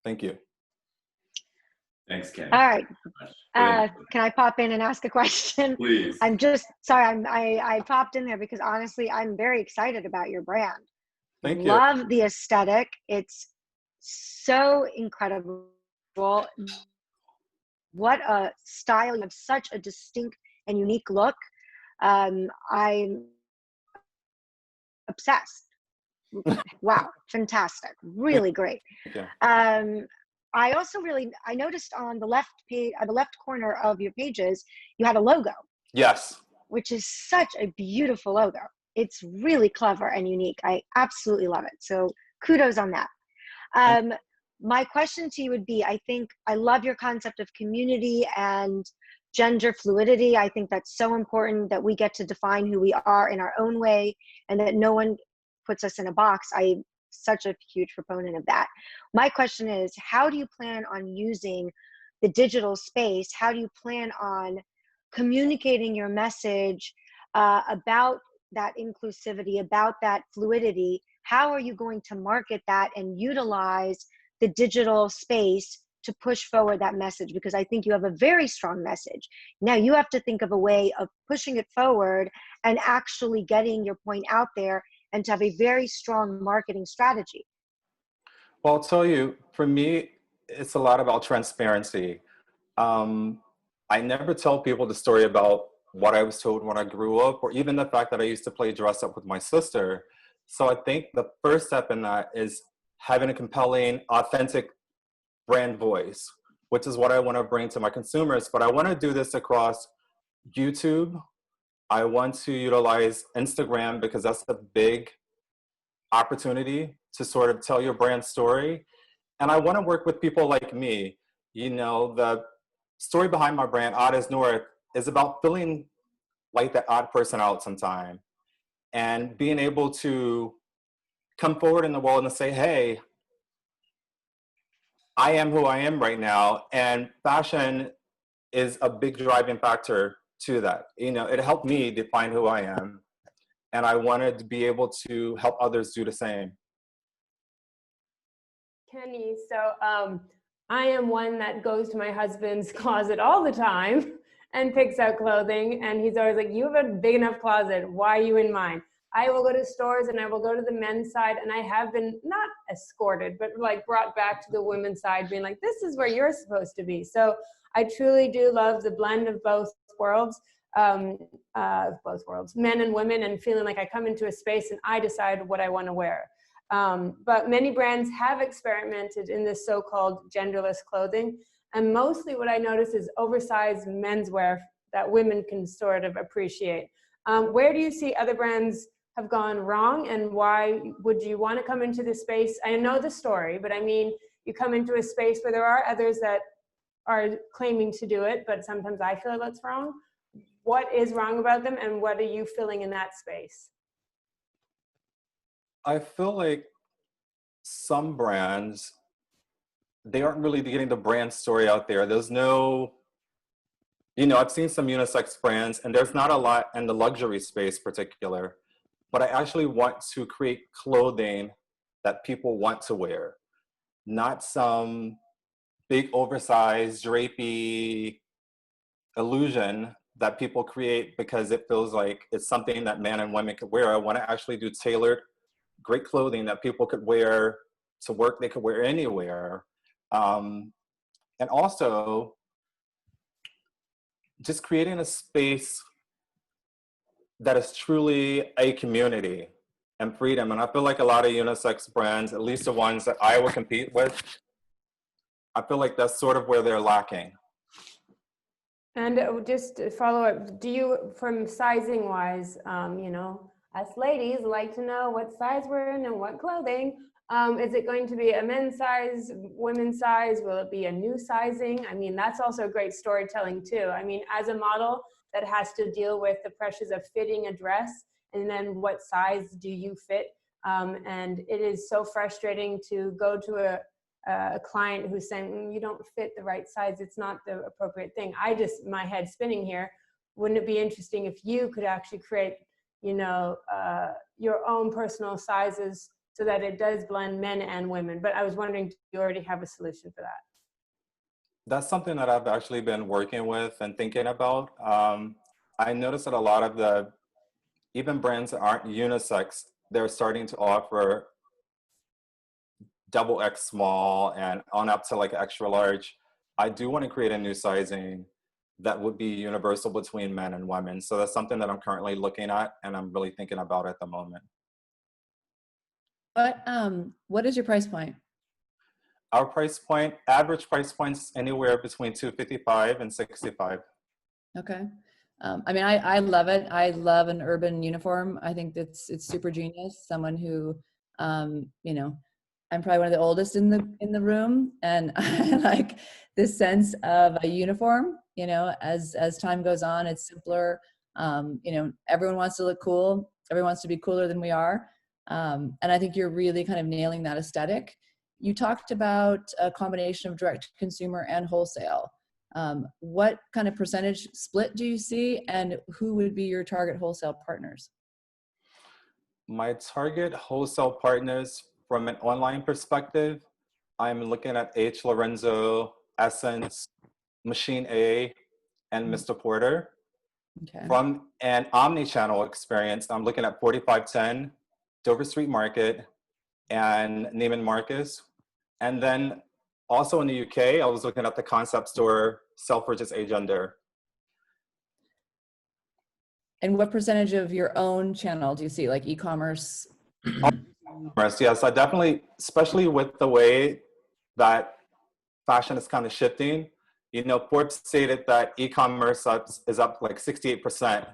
Thank you. Thanks, Kenny. All right. Can I pop in and ask a question? Please. I'm just sorry. I popped in there because honestly, I'm very excited about your brand. Thank you. Love the aesthetic. It's so incredible. What a style. You have such a distinct and unique look. I'm obsessed. Wow, fantastic. Really great. Okay. I also I noticed on the left page, the left corner of your pages, you had a logo. Yes. Which is such a beautiful logo. It's really clever and unique. I absolutely love it. So kudos on that. My question to you would be, I love your concept of community and gender fluidity. I think that's so important that we get to define who we are in our own way and that no one puts us in a box. I'm such a huge proponent of that. My question is, how do you plan on using the digital space? How do you plan on communicating your message about that inclusivity, about that fluidity? How are you going to market that and utilize the digital space to push forward that message? Because I think you have a very strong message. Now you have to think of a way of pushing it forward and actually getting your point out there and to have a very strong marketing strategy. Well, I'll tell you, for me, it's a lot about transparency. I never tell people the story about what I was told when I grew up, or even the fact that I used to play dress up with my sister. So I think the first step in that is having a compelling, authentic brand voice, which is what I want to bring to my consumers. But I want to do this across YouTube. I want to utilize Instagram because that's a big opportunity to sort of tell your brand story. And I want to work with people like me. You know, the story behind my brand, Odd as North, is about feeling like that odd person out sometime and being able to come forward in the world and say, hey, I am who I am right now. And fashion is a big driving factor to that. You know, it helped me define who I am. And I wanted to be able to help others do the same. Kenny, so I am one that goes to my husband's closet all the time and picks out clothing. And he's always like, you have a big enough closet. Why are you in mine? I will go to stores and I will go to the men's side, and I have been not escorted, but like brought back to the women's side, being like, this is where you're supposed to be. So I truly do love the blend of both worlds, men and women, and feeling like I come into a space and I decide what I want to wear. But many brands have experimented in this so-called genderless clothing. And mostly what I notice is oversized menswear that women can sort of appreciate. Where do you see other brands have gone wrong, and why would you want to come into this space? I know the story, but I mean, you come into a space where there are others that are claiming to do it, but sometimes I feel that's wrong. What is wrong about them, and what are you feeling in that space? I feel like some brands, they aren't really getting the brand story out there. There's no, I've seen some unisex brands, and there's not a lot in the luxury space particular, but I actually want to create clothing that people want to wear, not some big oversized drapey illusion that people create because it feels like it's something that men and women could wear. I want to actually do tailored, great clothing that people could wear to work, they could wear anywhere. And also, just creating a space that is truly a community and freedom. And I feel like a lot of unisex brands, at least the ones that I would compete with, I feel like that's sort of where they're lacking. And just to follow up, do you, from sizing wise, us ladies like to know what size we're in and what clothing. Is it going to be a men's size, women's size? Will it be a new sizing? I mean, that's also great storytelling too. I mean, as a model that has to deal with the pressures of fitting a dress, and then what size do you fit? And it is so frustrating to go to a client who's saying, you don't fit the right size, it's not the appropriate thing. My head spinning here. Wouldn't it be interesting if you could actually create, your own personal sizes so that it does blend men and women? But I was wondering, do you already have a solution for that? That's something that I've actually been working with and thinking about. I noticed that a lot of even brands that aren't unisex, they're starting to offer double X small and on up to like extra large. I do want to create a new sizing that would be universal between men and women. So that's something that I'm currently looking at and I'm really thinking about at the moment. What is your price point? Our price point, average price points anywhere between $255 and $65. Okay. I mean, I love it. I love an urban uniform. I think it's super genius. Someone who, I'm probably one of the oldest in the room, and I like this sense of a uniform. As time goes on, it's simpler. Everyone wants to look cool. Everyone wants to be cooler than we are. And I think you're really kind of nailing that aesthetic. You talked about a combination of direct consumer and wholesale. What kind of percentage split do you see, and who would be your target wholesale partners? My target wholesale partners from an online perspective, I'm looking at H. Lorenzo, Essence, Machine A, and Mr. Porter. Okay. From an omni-channel experience, I'm looking at 4510, Dover Street Market, and Neiman Marcus. And then also in the UK, I was looking at the concept store, Selfridges Agender. And what percentage of your own channel do you see, like e-commerce? Yes, I definitely, especially with the way that fashion is kind of shifting. Forbes stated that e-commerce is up like 68%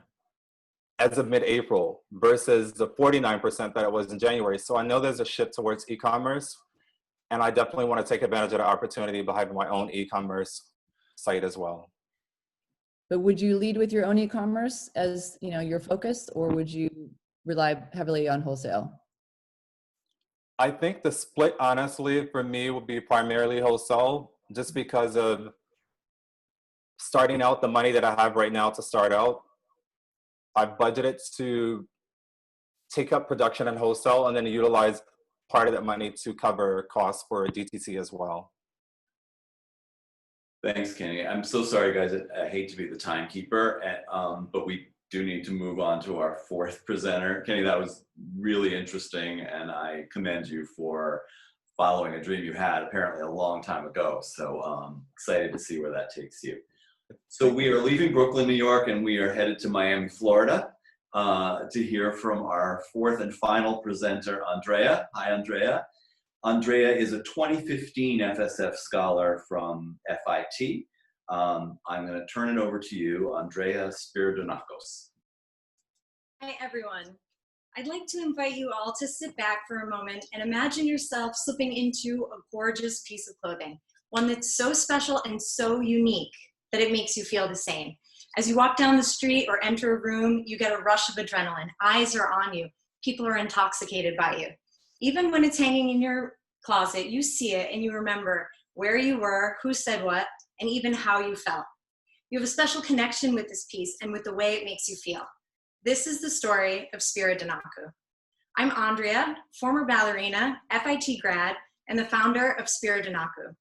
as of mid-April versus the 49% that it was in January. So I know there's a shift towards e-commerce, and I definitely want to take advantage of the opportunity by having my own e-commerce site as well. But would you lead with your own e-commerce as your focus, or would you rely heavily on wholesale? I think the split, honestly, for me would be primarily wholesale, just because of starting out, the money that I have right now to start out. I've budgeted to take up production and wholesale and then utilize part of that money to cover costs for DTC as well. Thanks, Kenny. I'm so sorry, guys. I hate to be the timekeeper, but we do need to move on to our fourth presenter. Kenny, that was really interesting, and I commend you for following a dream you had apparently a long time ago. So excited to see where that takes you. So we are leaving Brooklyn, New York, and we are headed to Miami, Florida to hear from our fourth and final presenter, Andrea. Hi, Andrea. Andrea is a 2015 FSF scholar from FIT. I'm going to turn it over to you, Andrea Spiridonova. Hi, everyone. I'd like to invite you all to sit back for a moment and imagine yourself slipping into a gorgeous piece of clothing, one that's so special and so unique that it makes you feel the same. As you walk down the street or enter a room, you get a rush of adrenaline. Eyes are on you. People are intoxicated by you. Even when it's hanging in your closet, you see it and you remember where you were, who said what, and even how you felt. You have a special connection with this piece and with the way it makes you feel. This is the story of Spiridonova. I'm Andrea, former ballerina, FIT grad, and the founder of Spiridonova.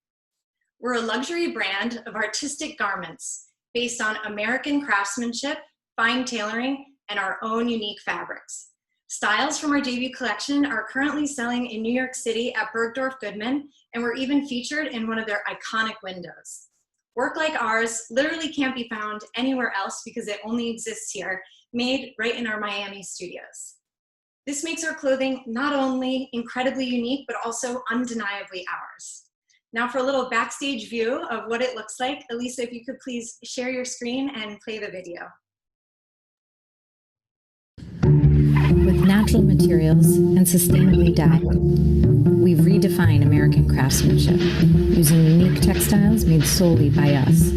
We're a luxury brand of artistic garments based on American craftsmanship, fine tailoring, and our own unique fabrics. Styles from our debut collection are currently selling in New York City at Bergdorf Goodman, and we're even featured in one of their iconic windows. Work like ours literally can't be found anywhere else because it only exists here, made right in our Miami studios. This makes our clothing not only incredibly unique, but also undeniably ours. Now for a little backstage view of what it looks like, Elisa, if you could please share your screen and play the video. With natural materials and sustainably dyed, we've redefined American craftsmanship using unique textiles made solely by us.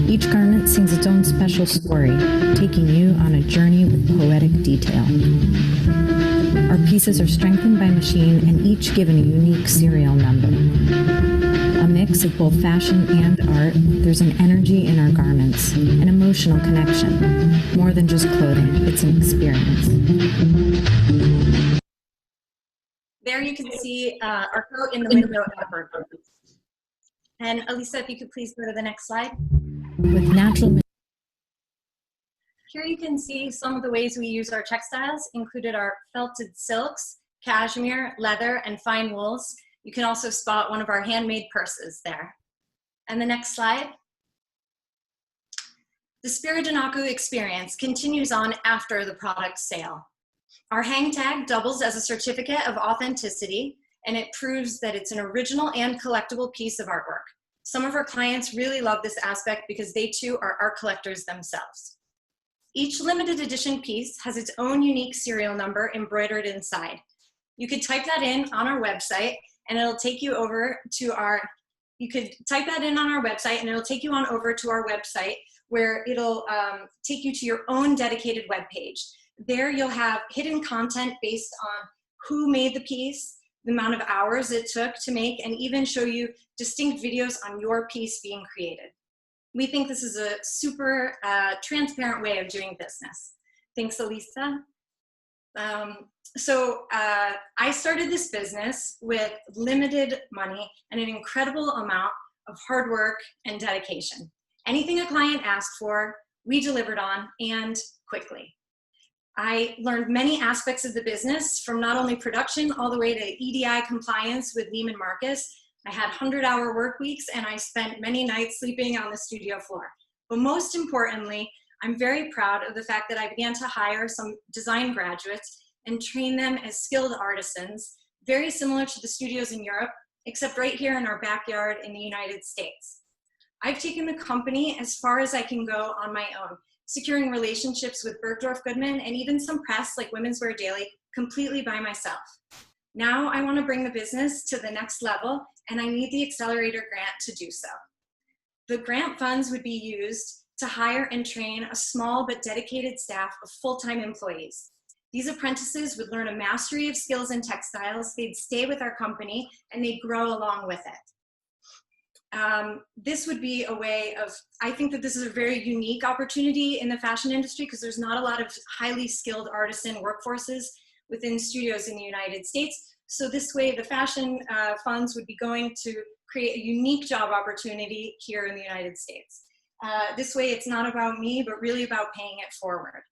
Each garment sings its own special story, taking you on a journey with poetic detail. Our pieces are strengthened by machine and each given a unique serial number. A mix of both fashion and art, there's an energy in our garments, an emotional connection. More than just clothing, it's an experience. There you can see our coat in the window at Burberry. And Elisa, if you could please go to the next slide. With natural Here you can see some of the ways we use our textiles, included our felted silks, cashmere, leather, and fine wools. You can also spot one of our handmade purses there. And the next slide. The Spiridonova experience continues on after the product sale. Our hang tag doubles as a certificate of authenticity, and it proves that it's an original and collectible piece of artwork. Some of our clients really love this aspect because they too are art collectors themselves. Each limited edition piece has its own unique serial number embroidered inside. You could type that in on our website and it'll take you over to our, you could type that in on our website and it'll take you on over to our website where it'll take you to your own dedicated web page. There you'll have hidden content based on who made the piece, the amount of hours it took to make, and even show you distinct videos on your piece being created. We think this is a super transparent way of doing business. Thanks, Elisa. I started this business with limited money and an incredible amount of hard work and dedication. Anything a client asked for, we delivered on, and quickly. I learned many aspects of the business, from not only production all the way to EDI compliance with Neiman Marcus. I had 100-hour work weeks and I spent many nights sleeping on the studio floor. But most importantly, I'm very proud of the fact that I began to hire some design graduates and train them as skilled artisans, very similar to the studios in Europe, except right here in our backyard in the United States. I've taken the company as far as I can go on my own, securing relationships with Bergdorf Goodman and even some press like Women's Wear Daily completely by myself. Now I want to bring the business to the next level, and I need the Accelerator Grant to do so. The grant funds would be used to hire and train a small but dedicated staff of full-time employees. These apprentices would learn a mastery of skills in textiles, they'd stay with our company, and they'd grow along with it. This would be a way of, I think that this is a very unique opportunity in the fashion industry because there's not a lot of highly skilled artisan workforces within studios in the United States. So this way the fashion funds would be going to create a unique job opportunity here in the United States. This way it's not about me, but really about paying it forward.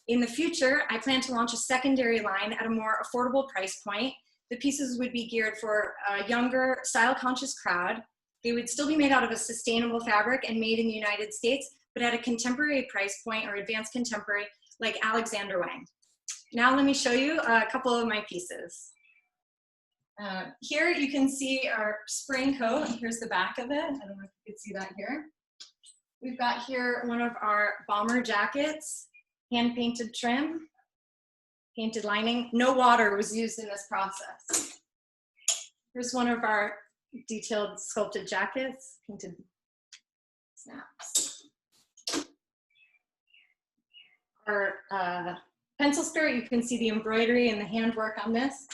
In the future, I plan to launch a secondary line at a more affordable price point. The pieces would be geared for a younger, style-conscious crowd. They would still be made out of a sustainable fabric and made in the United States, but at a contemporary price point or advanced contemporary like Alexander Wang. Now let me show you a couple of my pieces. Here you can see our spring coat. Here's the back of it. I don't know if you can see that here. We've got here one of our bomber jackets, hand-painted trim. painted lining. No water was used in this process. Here's one of our detailed sculpted jackets, painted snaps. Our pencil skirt, you can see the embroidery and the handwork on this.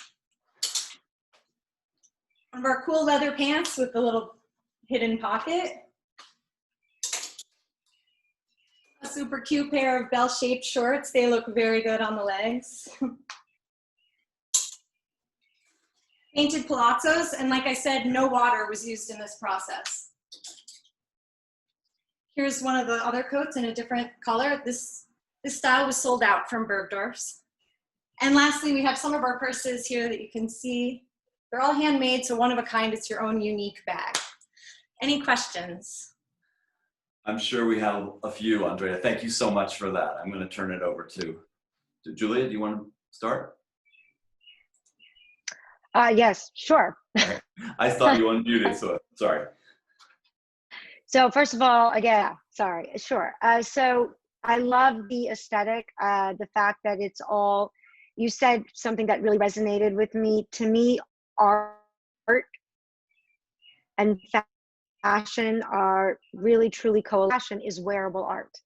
One of our cool leather pants with the little hidden pocket. A super cute pair of bell-shaped shorts. They look very good on the legs. Painted palazzos, and like I said, no water was used in this process. Here's one of the other coats in a different color. This style was sold out from Bergdorf's. And lastly, we have some of our purses here that you can see. They're all handmade, so one of a kind. It's your own unique bag. Any questions? I'm sure we have a few, Andrea. Thank you so much for that. I'm going to turn it over to Julia. Do you want to start? Yes, sure. I thought you unmuted, so sorry. So first of all, again, sorry, sure. So I love the aesthetic, the fact that it's all, you said something that really resonated with me. To me, art and fashion are really, truly fashion is wearable art.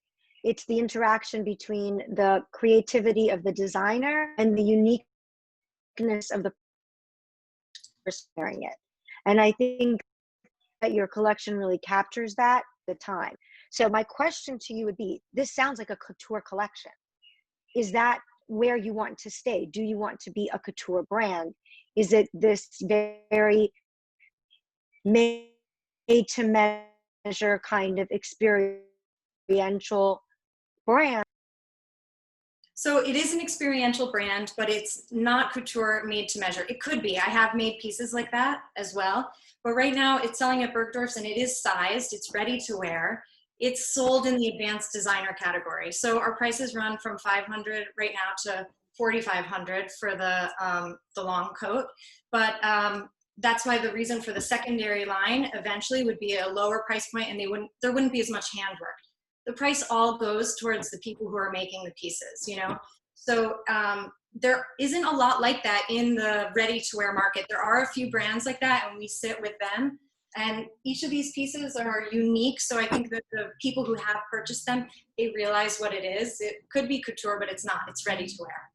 It's the interaction between the creativity of the designer and the uniqueness of the person wearing it. And I think that your collection really captures that at the time. So my question to you would be, this sounds like a couture collection. Is that where you want to stay? Do you want to be a couture brand? Is it this very made to measure kind of experiential brand? So it is an experiential brand, but it's not couture made to measure. It could be. I have made pieces like that as well. But right now it's selling at Bergdorf's and it is sized. It's ready to wear. It's sold in the advanced designer category. So our prices run from $500 right now to $4,500 for the long coat. But that's why the reason for the secondary line eventually would be a lower price point, and there wouldn't be as much handwork. The price all goes towards the people who are making the pieces, you know? So there isn't a lot like that in the ready-to-wear market. There are a few brands like that, and we sit with them. And each of these pieces are unique, so I think that the people who have purchased them, they realize what it is. It could be couture, but it's not. It's ready-to-wear.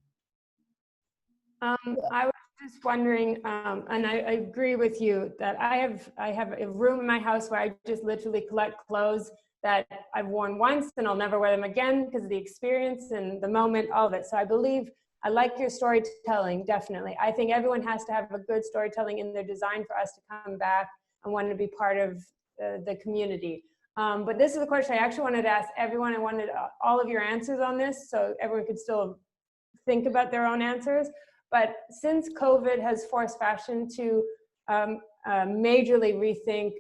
I was just wondering, and I agree with you that I have a room in my house where I just literally collect clothes that I've worn once and I'll never wear them again because of the experience and the moment, all of it. So I believe, I like your storytelling, definitely. I think everyone has to have a good storytelling in their design for us to come back and want to be part of the community. But this is a question I actually wanted to ask everyone. I wanted all of your answers on this so everyone could still think about their own answers. But since COVID has forced fashion to majorly rethink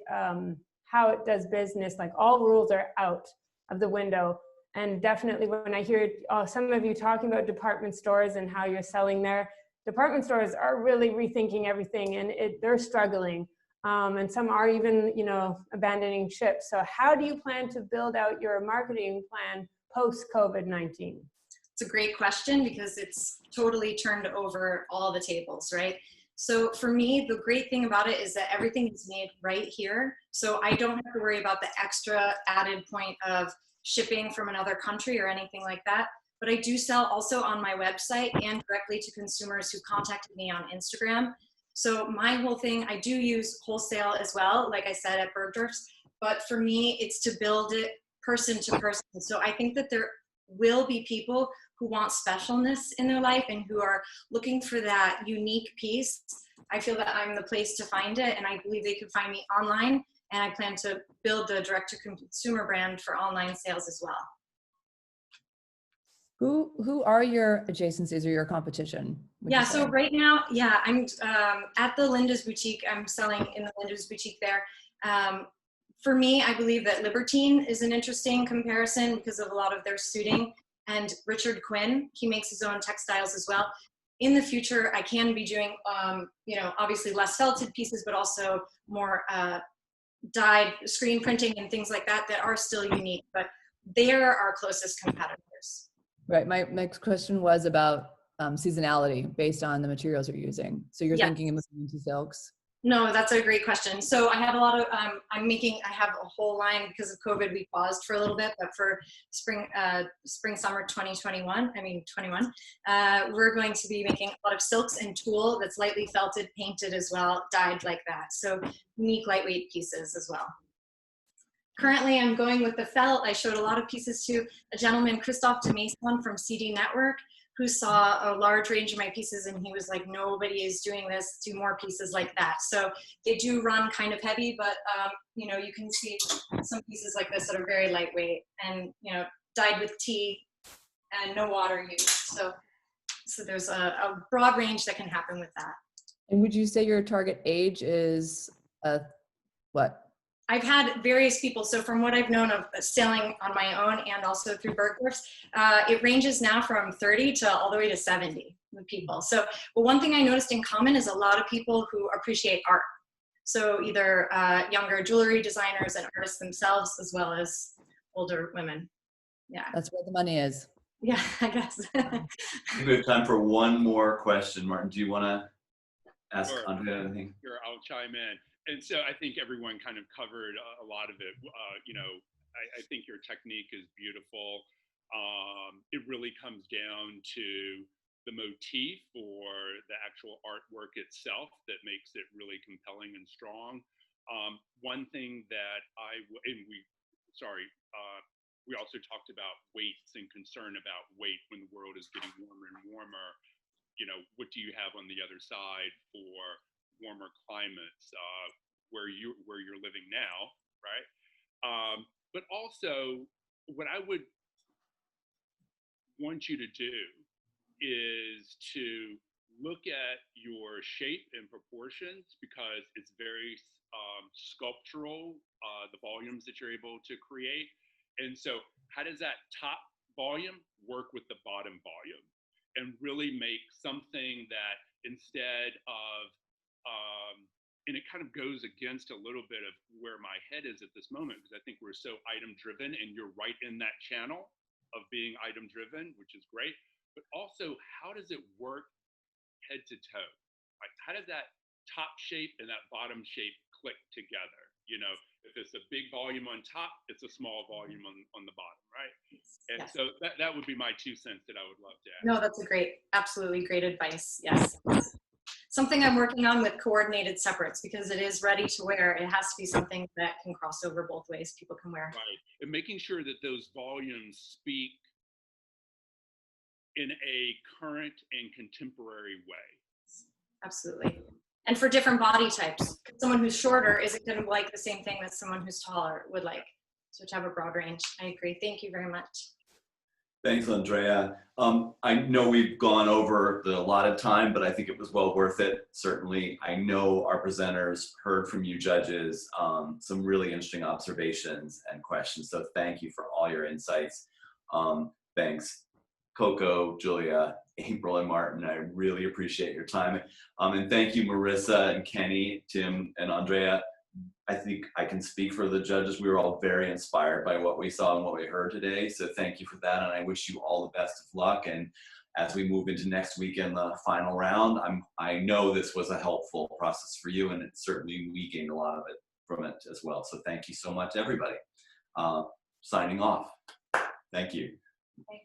how it does business, like all rules are out of the window. And definitely when I hear some of you talking about department stores and how you're selling there, department stores are really rethinking everything and they're struggling. And some are even, you know, abandoning ship. So how do you plan to build out your marketing plan post-COVID-19? It's a great question because it's totally turned over all the tables, right? So for me, the great thing about it is that everything is made right here. So I don't have to worry about the extra added point of shipping from another country or anything like that. But I do sell also on my website and directly to consumers who contacted me on Instagram. So my whole thing, I do use wholesale as well, like I said, at Bergdorf's. But for me, it's to build it person to person. So I think that there will be people who want specialness in their life and who are looking for that unique piece. I feel that I'm the place to find it, and I believe they could find me online, and I plan to build the direct-to-consumer brand for online sales as well. Who are your adjacencies or your competition? Yeah, so right now, yeah, I'm at the Linda's Boutique. I'm selling in the Linda's Boutique there. For me, I believe that Libertine is an interesting comparison because of a lot of their suiting. And Richard Quinn, he makes his own textiles as well. In the future, I can be doing, you know, obviously less felted pieces, but also more dyed screen printing and things like that that are still unique, but they're our closest competitors. Right, my next question was about seasonality based on the materials you're using? So you're thinking of moving into silks? No, that's a great question. So I have a lot of, I have a whole line because of COVID, we paused for a little bit, but for spring, summer 21, we're going to be making a lot of silks and tulle that's lightly felted, painted as well, dyed like that. So unique lightweight pieces as well. Currently, I'm going with the felt. I showed a lot of pieces to a gentleman, Christophe de Maison from CD Network, who saw a large range of my pieces and he was like, nobody is doing this, do more pieces like that. So they do run kind of heavy, but you know, you can see some pieces like this that are very lightweight and, you know, dyed with tea and no water used. So there's a broad range that can happen with that. And would you say your target age is what? I've had various people, so from what I've known of selling on my own and also through Bergdorf's, it ranges now from 30 to all the way to 70 people. So, but one thing I noticed in common is a lot of people who appreciate art. So either younger jewelry designers and artists themselves, as well as older women. Yeah. That's where the money is. Yeah, I guess. We have time for one more question. Martin, do you want to ask Sure. Andrea anything? Sure, I'll chime in. And so I think everyone kind of covered a lot of it. You know, I think your technique is beautiful. It really comes down to the motif or the actual artwork itself that makes it really compelling and strong. One thing that we also talked about weights and concern about weight when the world is getting warmer and warmer. You know, what do you have on the other side for warmer climates where you're living now, right? But also, what I would want you to do is to look at your shape and proportions, because it's very sculptural, the volumes that you're able to create. And so how does that top volume work with the bottom volume and really make something that instead of, and it kind of goes against a little bit of where my head is at this moment, because I think we're so item driven, and you're right in that channel of being item driven, which is great. But also, how does it work head to toe? Like, how does that top shape and that bottom shape click together? You know, if it's a big volume on top, it's a small volume on the bottom, right? And yes. so that would be my 2 cents that I would love to add. No, that's a great, absolutely great advice. Yes. Something I'm working on with coordinated separates, because it is ready to wear. It has to be something that can cross over both ways. People can wear. Right. And making sure that those volumes speak in a current and contemporary way. Absolutely. And for different body types, someone who's shorter isn't going to like the same thing that someone who's taller would like. So to have a broad range. I agree. Thank you very much. Thanks, Andrea. I know we've gone over the allotted time, but I think it was well worth it. Certainly, I know our presenters heard from you judges some really interesting observations and questions. So thank you for all your insights. Thanks, Coco, Julia, April, and Martin. I really appreciate your time. And thank you, Marissa and Kenny, Tim, and Andrea. I think I can speak for the judges. We were all very inspired by what we saw and what we heard today. So thank you for that. And I wish you all the best of luck. And as we move into next week in the final round, I know this was a helpful process for you, and it's certainly we gained a lot of it from it as well. So thank you so much, everybody. Signing off. Thank you. Okay.